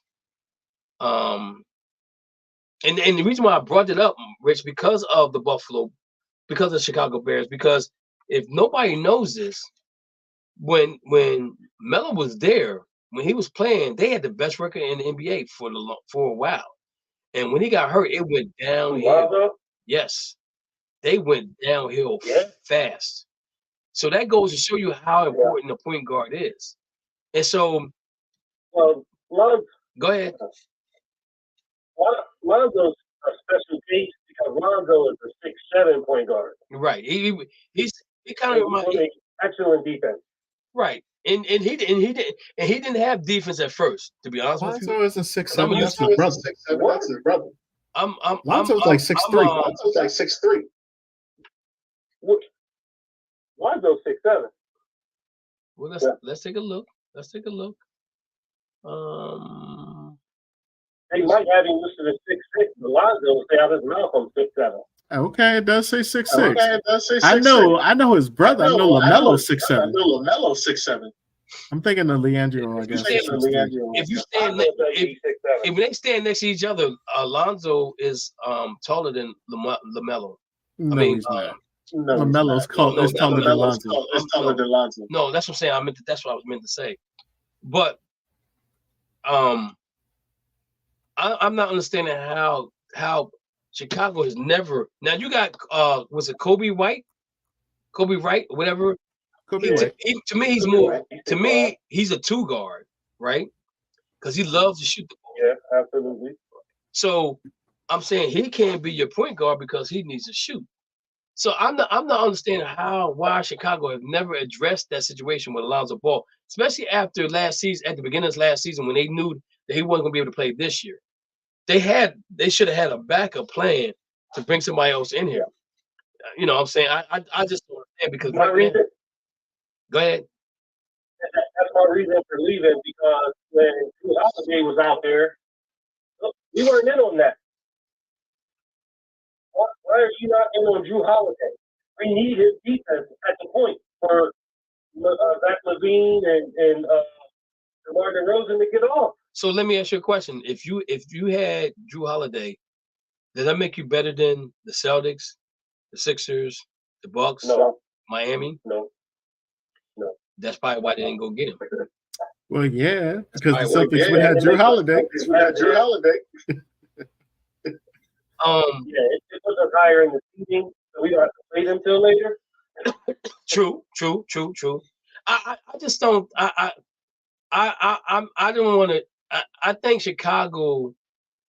And the reason why I brought it up, Rich, because of the Chicago Bears, because if nobody knows this, when Melo was there, when he was playing, they had the best record in the NBA for a while. And when he got hurt, it went downhill. Yes. They went downhill fast. So that goes to show you how important the point guard is. And so go ahead. Lonzo's a special case because Lonzo is a 6'7" point guard. Right. He kind of reminds me excellent defense. Right. And he didn't have defense at first, to be honest with you. Lonzo isn't 6'7". That's his brother. That's his brother. Lonzo's like 6'3". Lonzo's like 6'3". Lonzo's 6'7". Well, let's take a look. They might have him listed as 6'6", but Lonzo say out his mouth on 6'7". Okay, it does say 6'6". I know his brother. I know LaMelo's 6'7". I'm thinking of Leandro, I guess. If they stand next to each other, Alonzo is taller than LaMelo. No, he's not. LaMelo's taller than Lonzo. No, that's what I'm saying. That's what I was meant to say. But I'm not understanding how Chicago has never. Now you got was it Kobe White, whatever. To me, he's more. To me, he's a 2 guard, right? Because he loves to shoot the ball. Yeah, absolutely. So I'm saying he can't be your point guard because he needs to shoot. So I'm not understanding why Chicago have never addressed that situation with Alonzo Ball, especially after last season, at the beginning of last season when they knew that he wasn't going to be able to play this year. They should have had a backup plan to bring somebody else in here. You know what I'm saying? I just don't understand because go ahead. That's my reason for leaving, because when Drew Holiday was out there, we weren't in on that. Why are you not in on Drew Holiday? We need his defense at the point for Zach Levine and DeMar DeRozan to get off. So let me ask you a question: If you had Drew Holiday, does that make you better than the Celtics, the Sixers, the Bucks, No. Miami? No. That's probably why they didn't go get him. Well, yeah, because the Right, Celtics would have Drew Holiday. Yeah, it puts us higher in the seeding, so we don't have to play them till later. True. I just don't. I don't want to. I think Chicago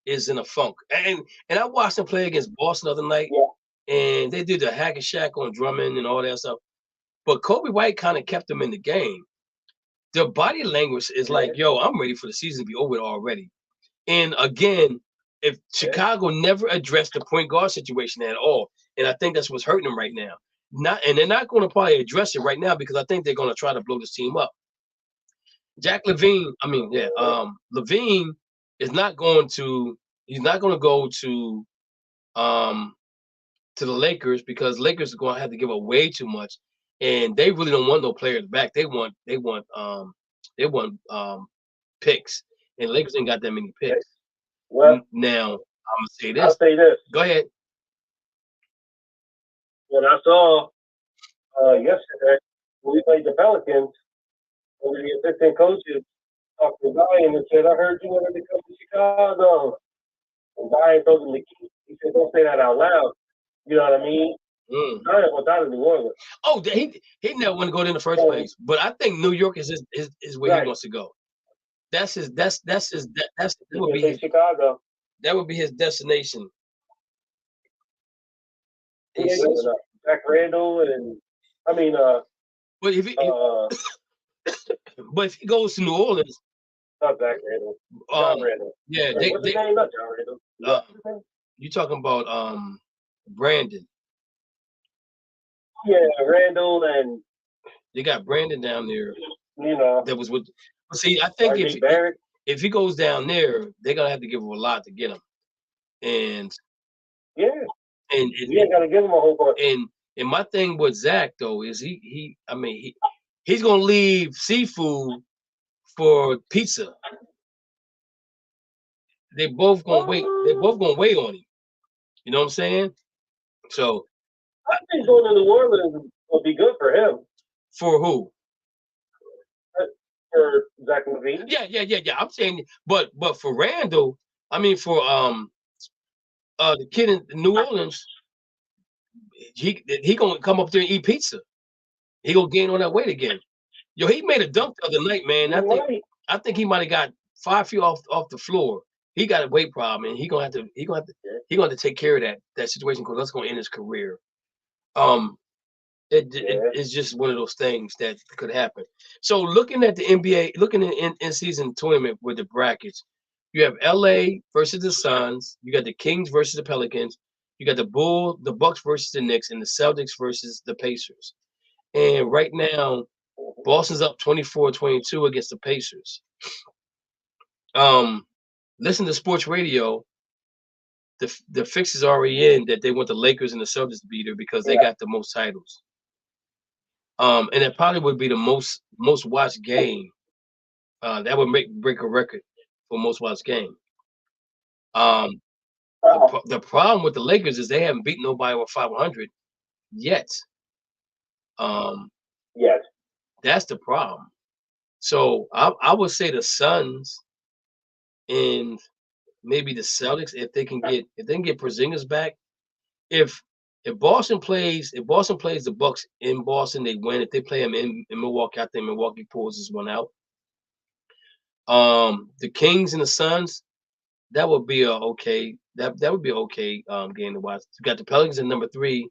is in a funk, and I watched them play against Boston the other night, and they did the hack and shack on Drummond and all that stuff. But Kobe White kind of kept them in the game. Their body language is like, yo, I'm ready for the season to be over already. And again, if Chicago never addressed the point guard situation at all, and I think that's what's hurting them right now. They're not going to probably address it right now because I think they're going to try to blow this team up. Levine is not going to. He's not going to go to the Lakers because Lakers are going to have to give up way too much, and they really don't want no players back. They want picks, and Lakers ain't got that many picks. Well, now I'm gonna say this. I'll say this. Go ahead. When I saw yesterday when we played the Pelicans, one of the assistant coaches talked to Zion and said, "I heard you wanted to come to Chicago." And Zion told him to keep. He said, "Don't say that out loud." You know what I mean? Zion went out of New Orleans. Oh, he never want to go there in the first place. But I think New York is where he wants to go. That would be his, Chicago. That would be his destination. Zach Randall and but if he goes to New Orleans, not Zach Randall, John Randall. Yeah, What's his name? Not John Randall. You talking about Brandon? Yeah, Randall, and they got Brandon down there. You know, that was with. See, I think if he goes down there, they're gonna have to give him a lot to get him. And we ain't gotta give him a whole bunch. And my thing with Zach though is he's gonna leave seafood for pizza. They both gonna wait. They're both gonna wait on him. You know what I'm saying? So I think going to New Orleans will be good for him. For who? For Zach Levine. Yeah. I'm saying, but for Randall, for the kid in New Orleans, he gonna come up there and eat pizza. He gonna gain on that weight again. Yo, he made a dunk the other night, man. I think he might have got 5 feet off the floor. He got a weight problem, and he gonna have to take care of that situation because that's gonna end his career. It's just one of those things that could happen. So looking at the NBA, looking in season tournament with the brackets, you have LA versus the Suns, you got the Kings versus the Pelicans, you got the Bucks versus the Knicks, and the Celtics versus the Pacers. And right now, Boston's up 24-22 against the Pacers. Listen to sports radio. The fix is already in that they want the Lakers and the Celtics to be there because they got the most titles. And it probably would be the most watched game. That would break a record for most watched game. The problem with the Lakers is they haven't beaten nobody over 500 yet. That's the problem. So I would say the Suns and maybe the Celtics if they can get Porzingis back. If Boston plays the Bucks in Boston, they win. If they play them in Milwaukee, I think Milwaukee pulls this one out. The Kings and the Suns, that would be okay game to watch. You got the Pelicans in number 3.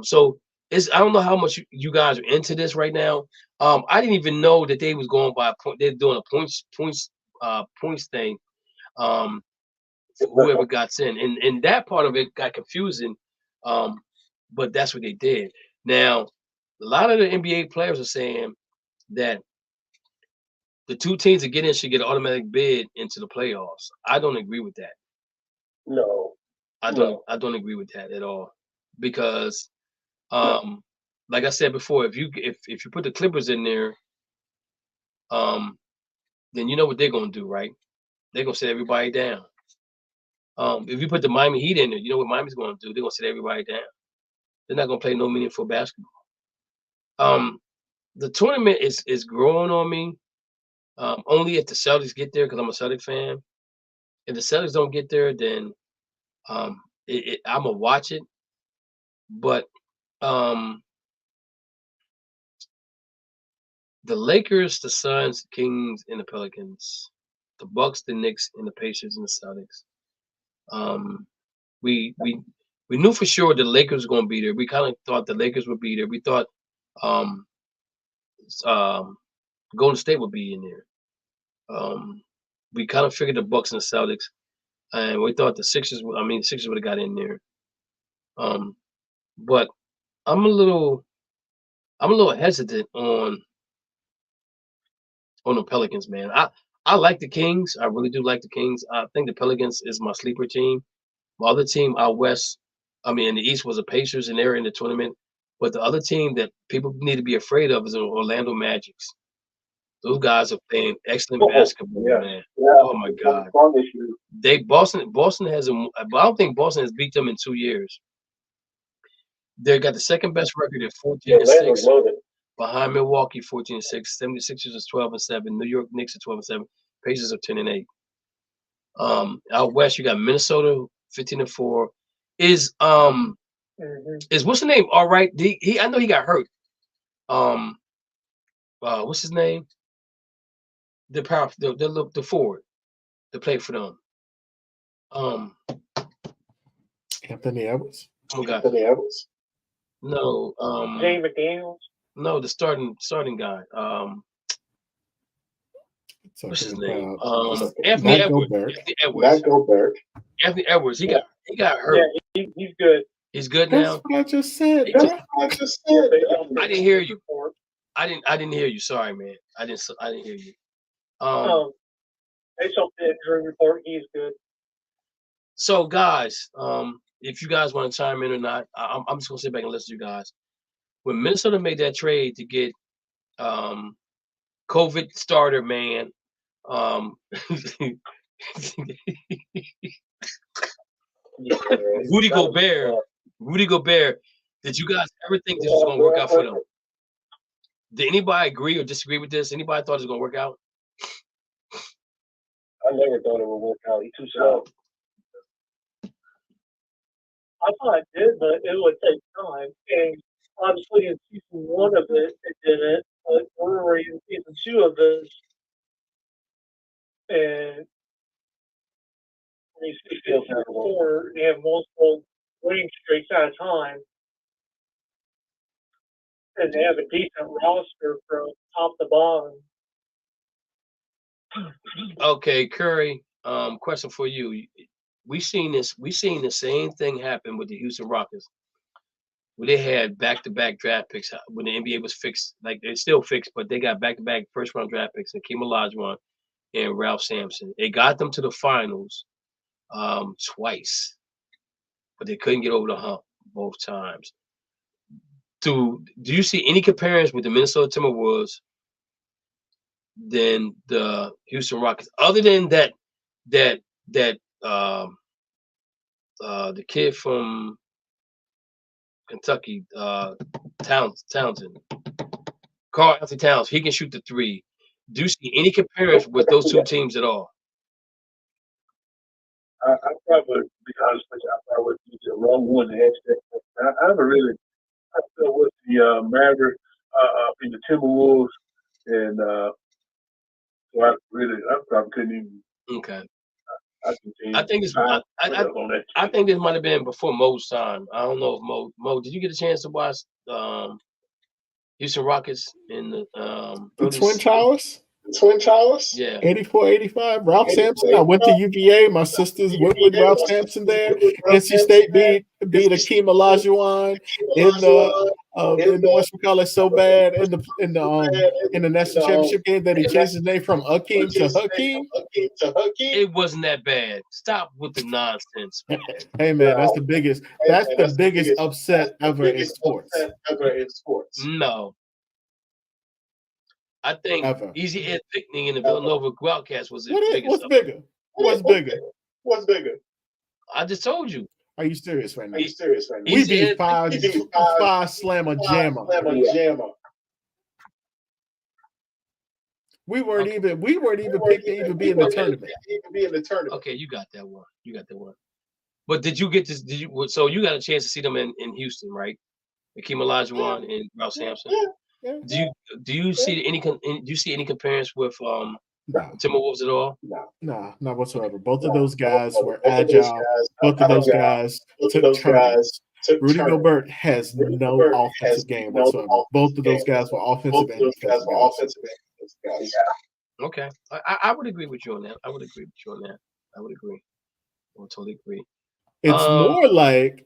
So I don't know how much you guys are into this right now. I didn't even know that they was going by a point. They're doing a points thing. Whoever got in, and that part of it got confusing. But that's what they did. Now, a lot of the NBA players are saying that the two teams that get in should get an automatic bid into the playoffs. I don't agree with that. No. I don't agree with that at all. Because like I said before, if you put the Clippers in there, then you know what they're gonna do, right? They're gonna sit everybody down. If you put the Miami Heat in there, you know what Miami's gonna do? They're gonna sit everybody down. They're not gonna play no meaningful basketball. The tournament is growing on me. Only if the Celtics get there, because I'm a Celtic fan. If the Celtics don't get there, then I'm gonna watch it. But the Lakers, the Suns, Kings, and the Pelicans, the Bucks, the Knicks, and the Pacers and the Celtics. We knew for sure the Lakers were gonna be there. We kind of thought the Lakers would be there. We thought Golden State would be in there. We kind of figured the Bucks and the Celtics, and we thought the Sixers. The Sixers would have got in there. But I'm a little hesitant on the Pelicans, man. I like the Kings. I really do like the Kings. I think the Pelicans is my sleeper team. My other team out west, in the East was the Pacers, and they're in the tournament. But the other team that people need to be afraid of is the Orlando Magics. Those guys are playing excellent basketball, man. Yeah. Oh my God. Boston has I don't think Boston has beat them in 2 years. They got the second best record at 14-6. Behind Milwaukee, 14-6. 76ers is 12-7. New York Knicks are 12-7. Pacers are 10-8. Out west, you got Minnesota 15-4. Is what's the name? All right. I know he got hurt. What's his name? The forward that played for them. Anthony Edwards. Oh God. Anthony Edwards. No. James McDaniels. No, the starting guy. What's his name? Anthony Edwards. Anthony Edwards. He got hurt. Yeah, he's good. He's good That's now. what I just said. I didn't hear you. I didn't hear you. Sorry, man. I didn't hear you. Based on the injury report, he's good. So, guys, if you guys want to chime in or not, I'm just gonna sit back and listen to you guys. When Minnesota made that trade to get COVID starter man, Rudy Gobert, did you guys ever think this was gonna work out for them? Did anybody agree or disagree with this? Anybody thought it was gonna work out? I never thought it would work out. He's too slow. I thought it did, but it would take time. And obviously, in season 1 of it didn't. But we're already in season 2 of this, and these season 4, they have multiple winning streaks at a time, and they have a decent roster from top to bottom. Okay, Curry. Question for you. We seen the same thing happen with the Houston Rockets, where they had back-to-back draft picks when the NBA was fixed. Like they're still fixed, but they got back-to-back first-round draft picks, Hakeem Olajuwon and Ralph Sampson. It got them to the finals twice, but they couldn't get over the hump both times. Do you see any comparison with the Minnesota Timberwolves than the Houston Rockets, other than that the kid from Kentucky, Townsend, Karl Anthony Towns, he can shoot the 3. Do you see any comparison with those two teams at all? I probably, to be honest with you, I probably use the wrong one to ask that. I haven't really. I feel with the Mavericks, in the Timberwolves, and so I probably couldn't even. Okay. I think this might have been before Mo's time. I don't know if Mo, did you get a chance to watch Houston Rockets in the Twin Towers? Twin Towers? Yeah. 84, 85. Ralph Sampson. I went to UVA. My sisters went with Ralph Sampson there. NC State beat Hakeem Olajuwon in the whatchamacallit so bad in the national championship game that he changed his name from Akeem to Hakeem. It wasn't that bad. Stop with the nonsense. Hey man, that's the biggest upset ever in sports. No. I think Ever. Easy Ed Pickney in the Villanova Wildcats was the biggest. What's bigger? What's bigger? I just told you. Are you serious right now? Easy We beat Ed five slammer jammer. We weren't even picked to even be in the tournament. Okay, you got that one. But did you get this? So you got a chance to see them in Houston, right? Hakeem Olajuwon and Ralph Sampson. Yeah. Do you see any comparison with Timberwolves at all? No, not whatsoever. Both of those guys were agile. Both of those guys took turns. Rudy Gobert has no offensive game whatsoever. Both of those guys were offensive and defensive guys. Okay, I would agree with you on that. I would agree. I would totally agree. It's more like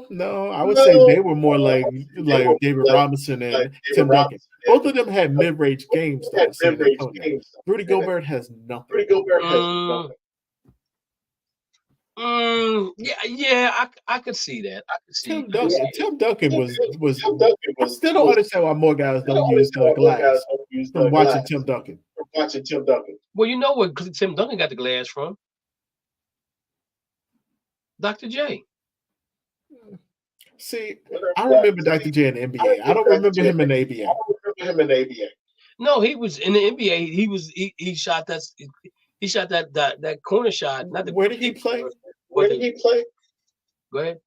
no. I would say they were more like David Robinson and Tim Duncan. Both of them had mid-range games though. Rudy Gobert has nothing. Yeah, I could see that. Tim Duncan was. I still don't understand why more guys don't use the glass from watching Tim Duncan. Well, you know where Tim Duncan got the glass from? Dr. J. See, I remember Dr. J in the NBA. I don't remember him in the ABA. No, he was in the NBA. He shot that. He shot that corner shot. Where did he play? Go ahead.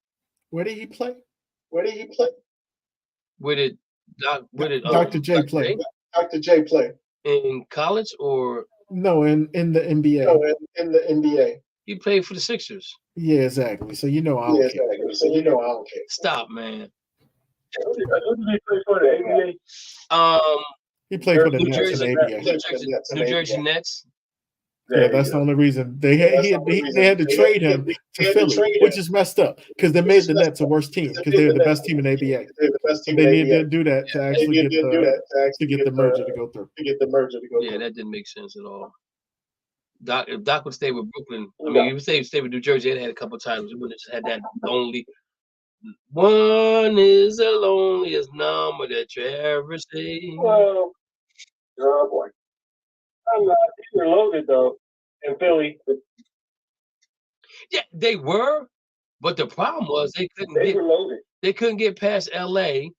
Where did he play? Where did Dr. J play? Dr. J play in college or no? In the NBA. He played for the Sixers. Yeah, exactly. So you know I don't care. Stop, man. Who did he play for the NBA? He played for the Nets in the ABA. New Jersey Nets. Yeah, that's the only reason they had to trade him to Philly, which is messed up because they made the Nets a worse team because they're the best team in ABA. They needed to do that to actually get the merger to go through. Yeah, that didn't make sense at all. If Doc would stay with Brooklyn, I mean, if he stay with New Jersey, they had a couple of times. We would have had that lonely. One is the loneliest number that you ever see. Well, oh boy. They were loaded though in Philly. Yeah, they were, but the problem was they couldn't get past LA. They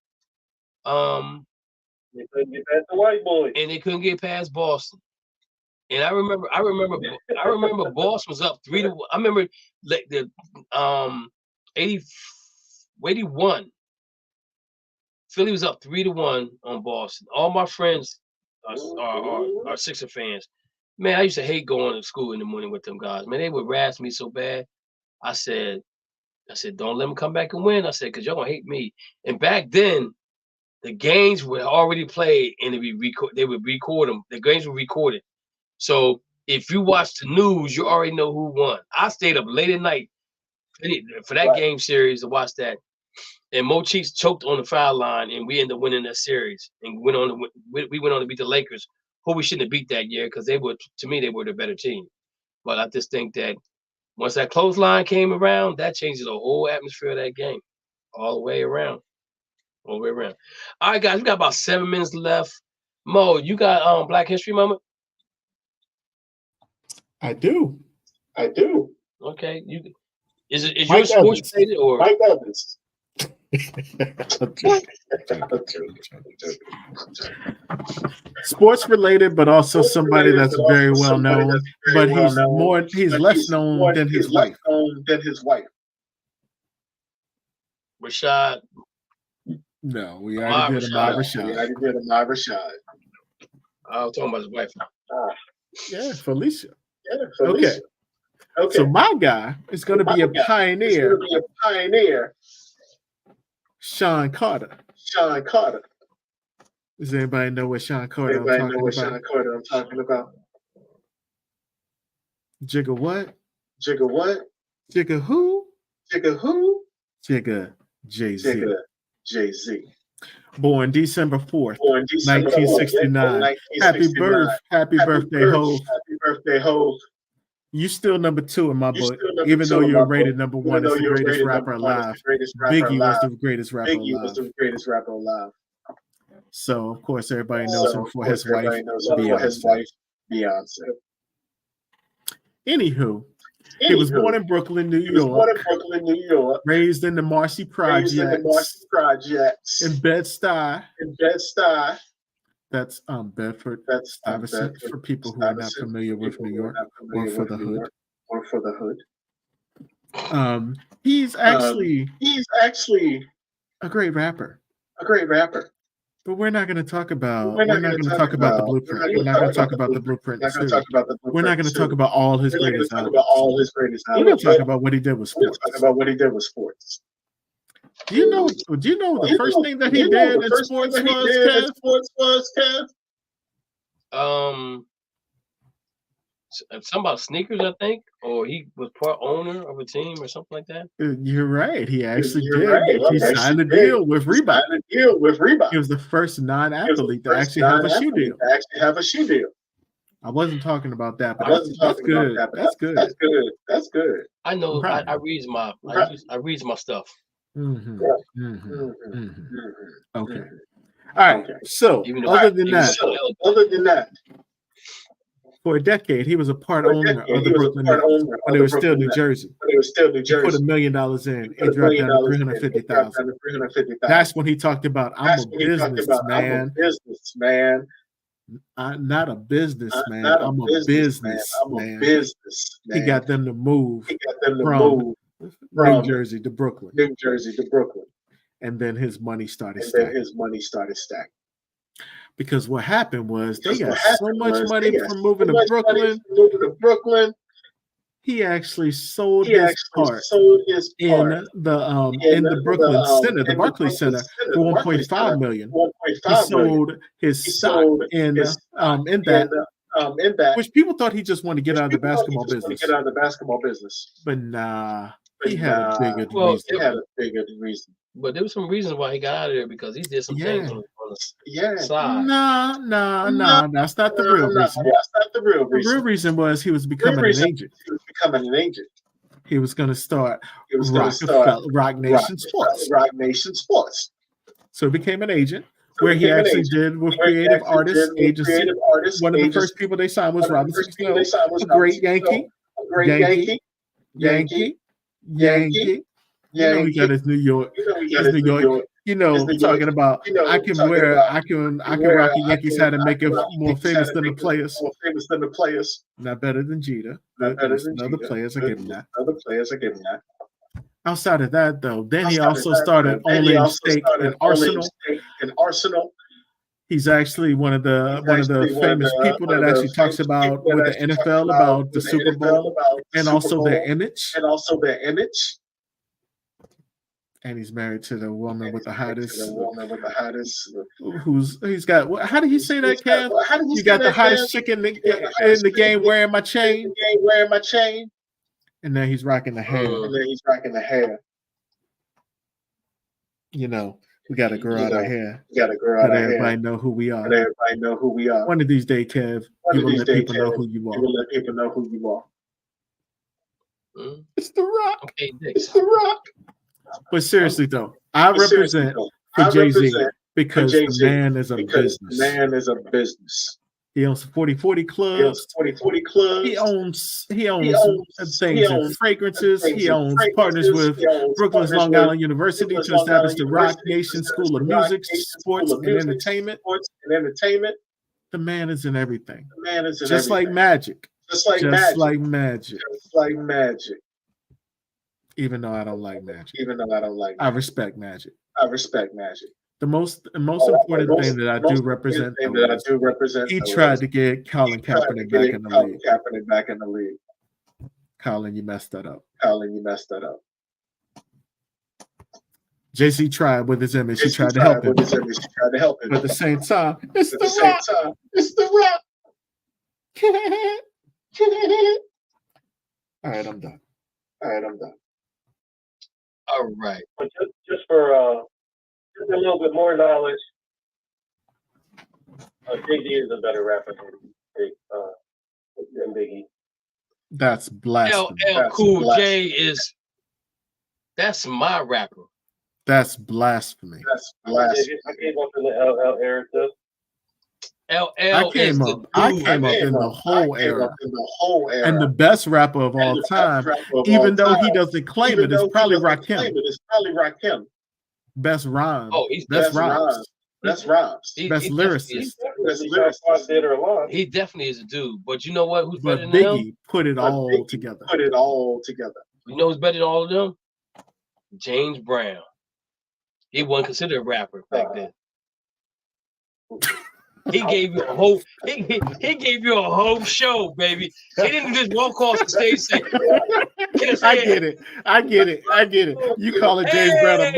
couldn't get past the white boys. And they couldn't get past Boston. And I remember Boston was up 3-1. I remember the 81. Philly was up 3-1 on Boston. All my friends are Sixer fans. Man, I used to hate going to school in the morning with them guys. Man, they would razz me so bad. I said, don't let them come back and win. I said, because y'all gonna hate me. And back then, the games were already played and they would record them. The games were recorded. So if you watch the news, you already know who won. I stayed up late at night for that game series to watch that. And Mo Cheeks choked on the foul line, and we ended up winning that series. And we went on to beat the Lakers, who we shouldn't have beat that year because they were the better team. But I just think that once that clothesline came around, that changes the whole atmosphere of that game, all the way around. All right, guys, we got about 7 minutes left. Mo, you got Black History Moment? I do. Okay, is your sports related or Mike Evans? Sports related, but also somebody that's very well known. But he's less known than his wife. Rashad. No, we already did Ahmad Rashad. I was talking about his wife. Yeah, Felicia. Okay. So my guy is going to be a pioneer. Sean Carter. Does anybody know what Sean Carter I'm talking about? Jigga what? Jigga who? Jigga Jay-Z. Jay-Z. Born December 4th, 1969. Happy birthday, Hov. Happy birthday, Hov. You still number 2 in my book, even though you're rated number 1 as the greatest rapper alive. Biggie was the greatest rapper alive. So, of course, everybody knows him for his wife, Beyonce. Anywho, he was born in Brooklyn, New York. Raised in the Marcy Projects. In Bed-Stuy. That's Bedford. Stuyvesant for people who are not familiar with New York or for the hood. He's actually a great rapper. But we're not going to talk about. We're not going to talk about the blueprint. We're not going to talk about the blueprint. We're not going to talk about all his greatest albums. We're going to talk about what he did with sports. Do you know the first thing that he did in sports was, Kev? Something about sneakers, I think, or he was part owner of a team or something like that. You're right. He actually did. He signed a deal with Reebok. He was the first non-athlete to actually have a shoe deal. I wasn't talking about that, but that's good. That's good. I know. I read my stuff. Mm-hmm. Okay. All right. So, other than that, for a decade, he was a part owner of the Brooklyn Nets when it was still New Jersey. He put $1 million in. It dropped down to $350,000. That's when he talked about, I'm a businessman. I'm not a businessman. I'm a businessman. He got them to move from New Jersey to Brooklyn. And then his money started stacking. Because what happened was they got so much money from moving to Brooklyn. He actually sold his part in the Brooklyn Center, the Barclays Center, for $1.5 million. He sold his stock in that, which people thought he just wanted to get out of the basketball business. But nah, he had a bigger reason. But there was some reasons why he got out of there, because he did some things on the side. No, that's not the real reason. The real reason was he was becoming an agent. He was going to start Rock Nation Sports. So he became an agent, where he actually did with Creative Artists Agency. One of the first people they signed was Robinson Snow, a great Yankee. You know he got his New York. You know, talking about I can rock a Yankees hat and make it more famous than the players. Not better than Jeter. Other players, I give him that. Outside of that, though, then he also started owning stake in Arsenal. He's actually one of the famous people that actually talks about with the NFL about the Super Bowl and also their image. And he's married to the woman with the hottest. He's got? How did he say that, Kev? You got the hottest chick in the game wearing my chain. And then he's rocking the hair. You know, we got to grow out our hair. Let everybody know who we are. One of these days, Kev, you will let people know who you are. It's The Rock. Okay, it's The Rock. But seriously, though, I represent for Jay-Z because the man is a business. He owns 40/40 clubs. He owns things in fragrances. He owns partners with Brooklyn's Long Island University to establish the Rock Nation School of Music, Sports, and Entertainment. The man is in everything. Just like magic. Even though I don't like magic. I respect magic. The most important thing that I do represent, he tried to get Colin Kaepernick back in the league. Colin, you messed that up. JC tried with his image. He tried to help him. But at the same time, it's The Rock. All right, I'm done. All right. But just for just a little bit more knowledge, Jay-Z is a better rapper than Biggie. That's blasphemy. LL Cool J is that's my rapper. That's blasphemy. I came up in the LL era too. LL I came up in the whole era. And the best rapper of all time, even though he doesn't claim it, is probably Rakim. Best rhyme. Oh, he's best rhymes. Best lyricist. He definitely is a dude. But you know what? Who's But better than Biggie him? put it all together. You know who's better than all of them? James Brown. He wasn't considered a rapper back then. He gave you a whole he gave you a whole show, baby. He didn't just walk off the stage and say, I get it. You call it James Brown a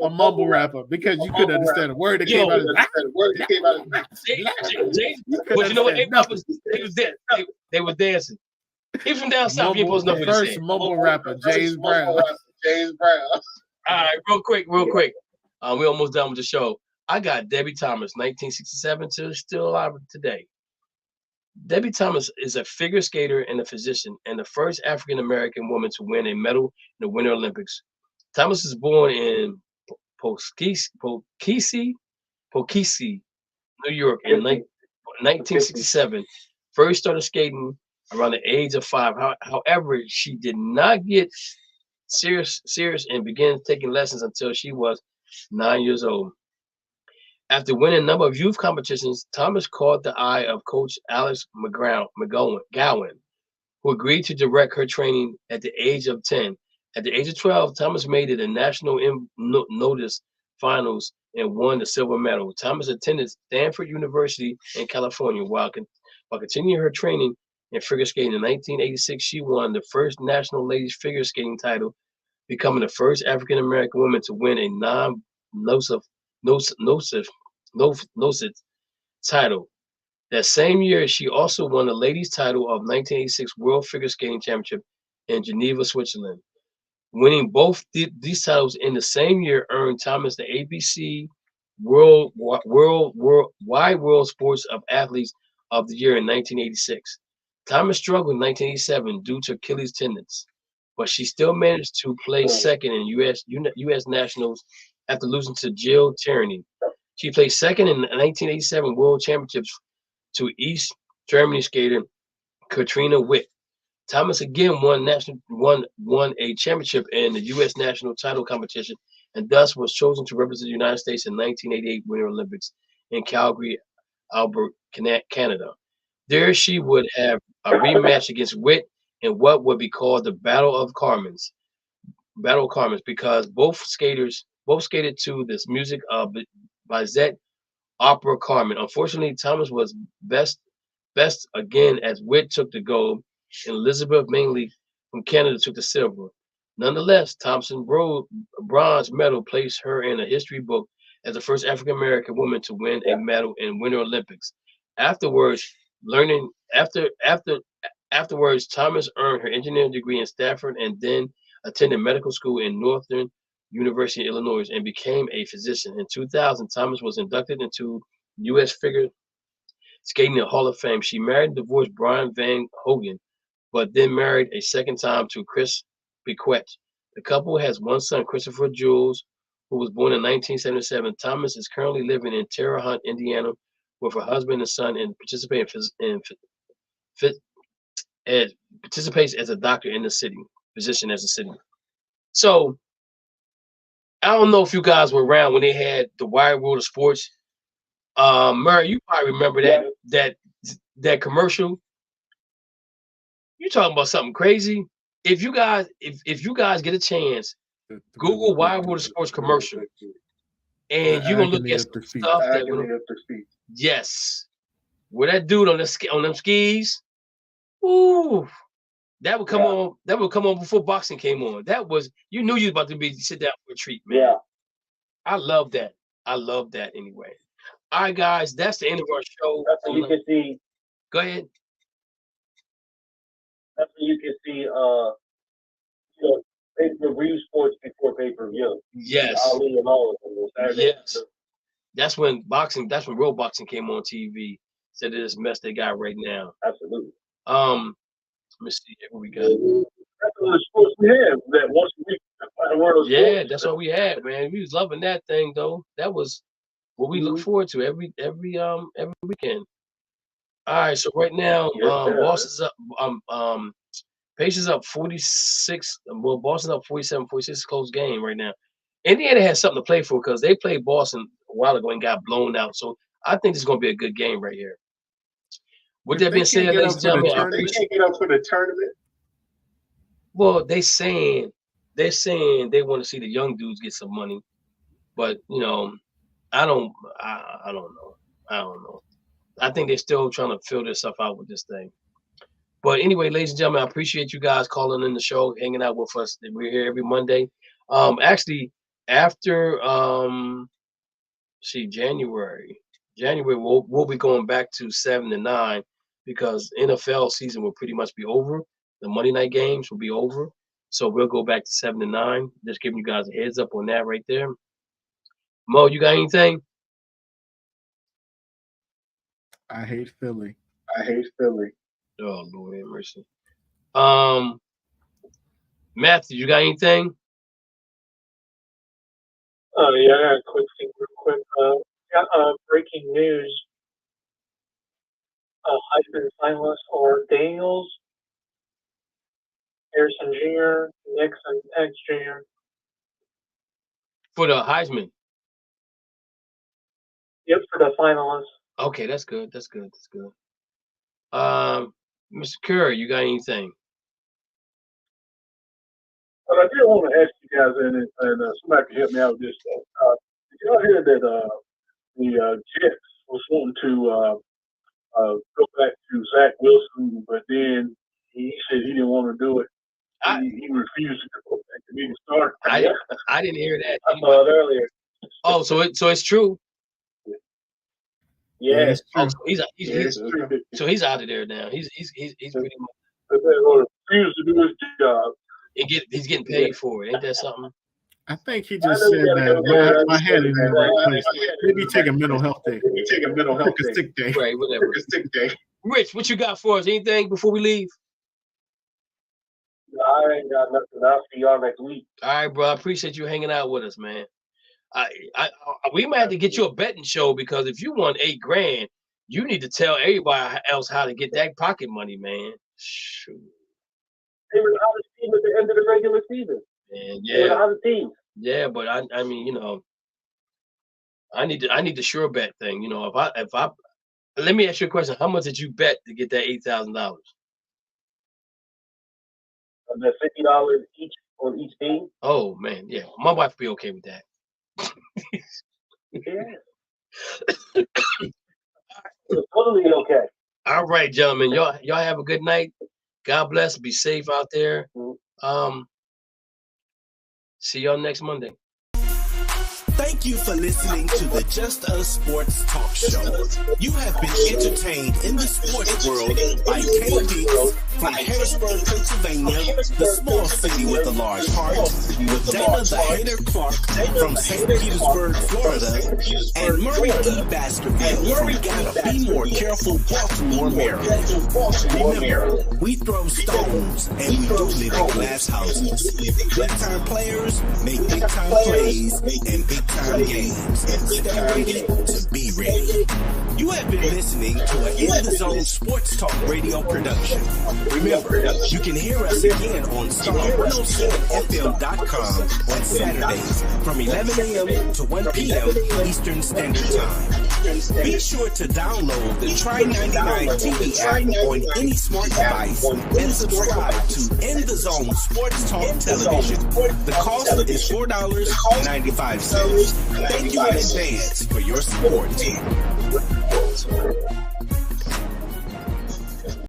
mumble rapper, because you couldn't understand a word that came out of his mouth. But you know what? They were dancing. He was from down south. The first mumble rapper, James Brown. All right, real quick. We're almost done with the show. I got Debbie Thomas, 1967 to still alive today. Debbie Thomas is a figure skater and a physician, and the first African American woman to win a medal in the Winter Olympics. Thomas was born in Poughkeepsie, New York, in 1967. First started skating around the age of 5. However, she did not get serious and began taking lessons until she was 9 years old. After winning a number of youth competitions, Thomas caught the eye of Coach Alex McGowan, who agreed to direct her training at the age of 10. At the age of 12, Thomas made it to national notice finals and won the silver medal. Thomas attended Stanford University in California while continuing her training in figure skating. In 1986, she won the first national ladies figure skating title, becoming the first African American woman to win a non-NOSA title. That same year, she also won the ladies' title of 1986 World Figure Skating Championship in Geneva, Switzerland. Winning both these titles in the same year earned Thomas the ABC World Sports of Athletes of the Year in 1986. Thomas struggled in 1987 due to Achilles tendons, but she still managed to place second in U.S. Nationals after losing to Jill Tierney. She placed second in the 1987 World Championships to East Germany skater Katrina Witt. Thomas again won a championship in the U.S. national title competition, and thus was chosen to represent the United States in 1988 Winter Olympics in Calgary, Alberta, Canada. There she would have a rematch against Witt in what would be called the Battle of Carmen's, because both skated to this music of Bizet opera Carmen. Unfortunately, Thomas was best again as Witt took the gold, and Elizabeth Mainley from Canada took the silver. Nonetheless, Thompson's bronze medal placed her in a history book as the first African American woman to win a medal in Winter Olympics. Afterwards, Thomas earned her engineering degree in Stanford and then attended medical school in Northern University of Illinois and became a physician. In 2000, Thomas was inducted into U.S. Figure Skating Hall of Fame. She married and divorced Brian Van Hogen, but then married a second time to Chris Bequette. The couple has one son, Christopher Jules, who was born in 1977. Thomas is currently living in Terre Haute, Indiana, with her husband and son, and participates as a doctor in the city, physician as a city. So I don't know if you guys were around when they had the Wide World of Sports. Murray, you probably remember that commercial. You talking about something crazy? If you guys get a chance, Google Wide World of Sports commercial, and you're gonna look at some stuff yes, with that dude on them skis. Ooh, that would come on. That would come on before boxing came on. That was you knew you was about to sit down for a treat, man. Yeah. I love that. Anyway. All right, guys, that's the end of our show. That's when you can see. Go ahead. That's when you can see. pay-per-view sports before pay-per-view. Yes. Ali and all of them. Yes. That's when real boxing came on TV. Instead of this mess they got right now. Absolutely. Let me see what we got. That's all the sports we have. That once a week. Yeah, that's what we had, man. We was loving that thing though. That was what we look forward to every weekend. All right, so right now, Boston's up. Pacers up 46. Well, Boston up 47, 46. Close game right now. Indiana has something to play for because they played Boston a while ago and got blown out. So I think this is going to be a good game right here. With that being said, ladies and gentlemen, they can't get up for the tournament. Well, they're saying they want to see the young dudes get some money, but you know, I don't know. I think they're still trying to fill this stuff out with this thing. But anyway, ladies and gentlemen, I appreciate you guys calling in the show, hanging out with us. We're here every Monday. Actually, after January, we'll be going back to 7 to 9 because NFL season will pretty much be over. The Monday night games will be over, so we'll go back to 7 to 9. Just giving you guys a heads up on that right there. Mo, you got anything? I hate Philly. Oh, Lord have mercy. Matthew, you got anything? Yeah, I got a quick thing real quick. Breaking news. Heisman finalists are Daniels, Harrison Jr., Nixon, X Jr. For the Heisman? Yep, for the finalists. Okay, that's good. Mr. Curry, you got anything? But I did want to ask you guys, and somebody can help me out with this. Did y'all hear that the Jets was wanting to go back to Zach Wilson, but then he said he didn't want to do it. He refused to go back to be the starter. I didn't hear that. I saw it earlier. Oh, so it's true. Yeah, it's true. Oh, so he's out of there now. He's pretty much. But they're going to refuse to do his job. He's getting paid for it. Ain't that something? I think he just said that my head is in the right place. Maybe take a mental health day. Take a sick day. Right, whatever. Rich, what you got for us? Anything before we leave? I ain't got nothing. I'll see y'all next week. All right, bro. I appreciate you hanging out with us, man. We might have to get you a betting show because if you won $8,000, you need to tell everybody else how to get that pocket money, man. Shoot. They were the hottest team at the end of the regular season. Man, They were the hottest team. Yeah, but I mean, you know, I need the sure bet thing. You know, if I let me ask you a question: how much did you bet to get that $8,000? The $50 each on each team. Oh man, yeah, my wife would be okay with that. Yeah. Totally okay. All right, gentlemen, y'all have a good night. God bless. Be safe out there. See y'all next Monday. Thank you for listening to the Just Us Sports Talk Show. You have been entertained in the sports world by KD from Harrisburg, Pennsylvania, the small city with a large heart, with Dana the Hater Clark from St. Petersburg, Florida, and Murray E. Baskerville from Gotta Be More Careful, Baltimore, Maryland. Remember, we throw stones and we do live in glass houses. Big-time players make big-time plays and big-time games. Stay ready to be ready. You have been listening to an In the Zone Sports Talk Radio production. Remember, you can hear us again on star107fm.com on Saturdays from 11 a.m. to 1 p.m. Eastern Standard Time. Be sure to download the Try 99 TV app on any smart device and subscribe to In the Zone Sports Talk Television. The cost is $4.95. Thank you in advance for your support.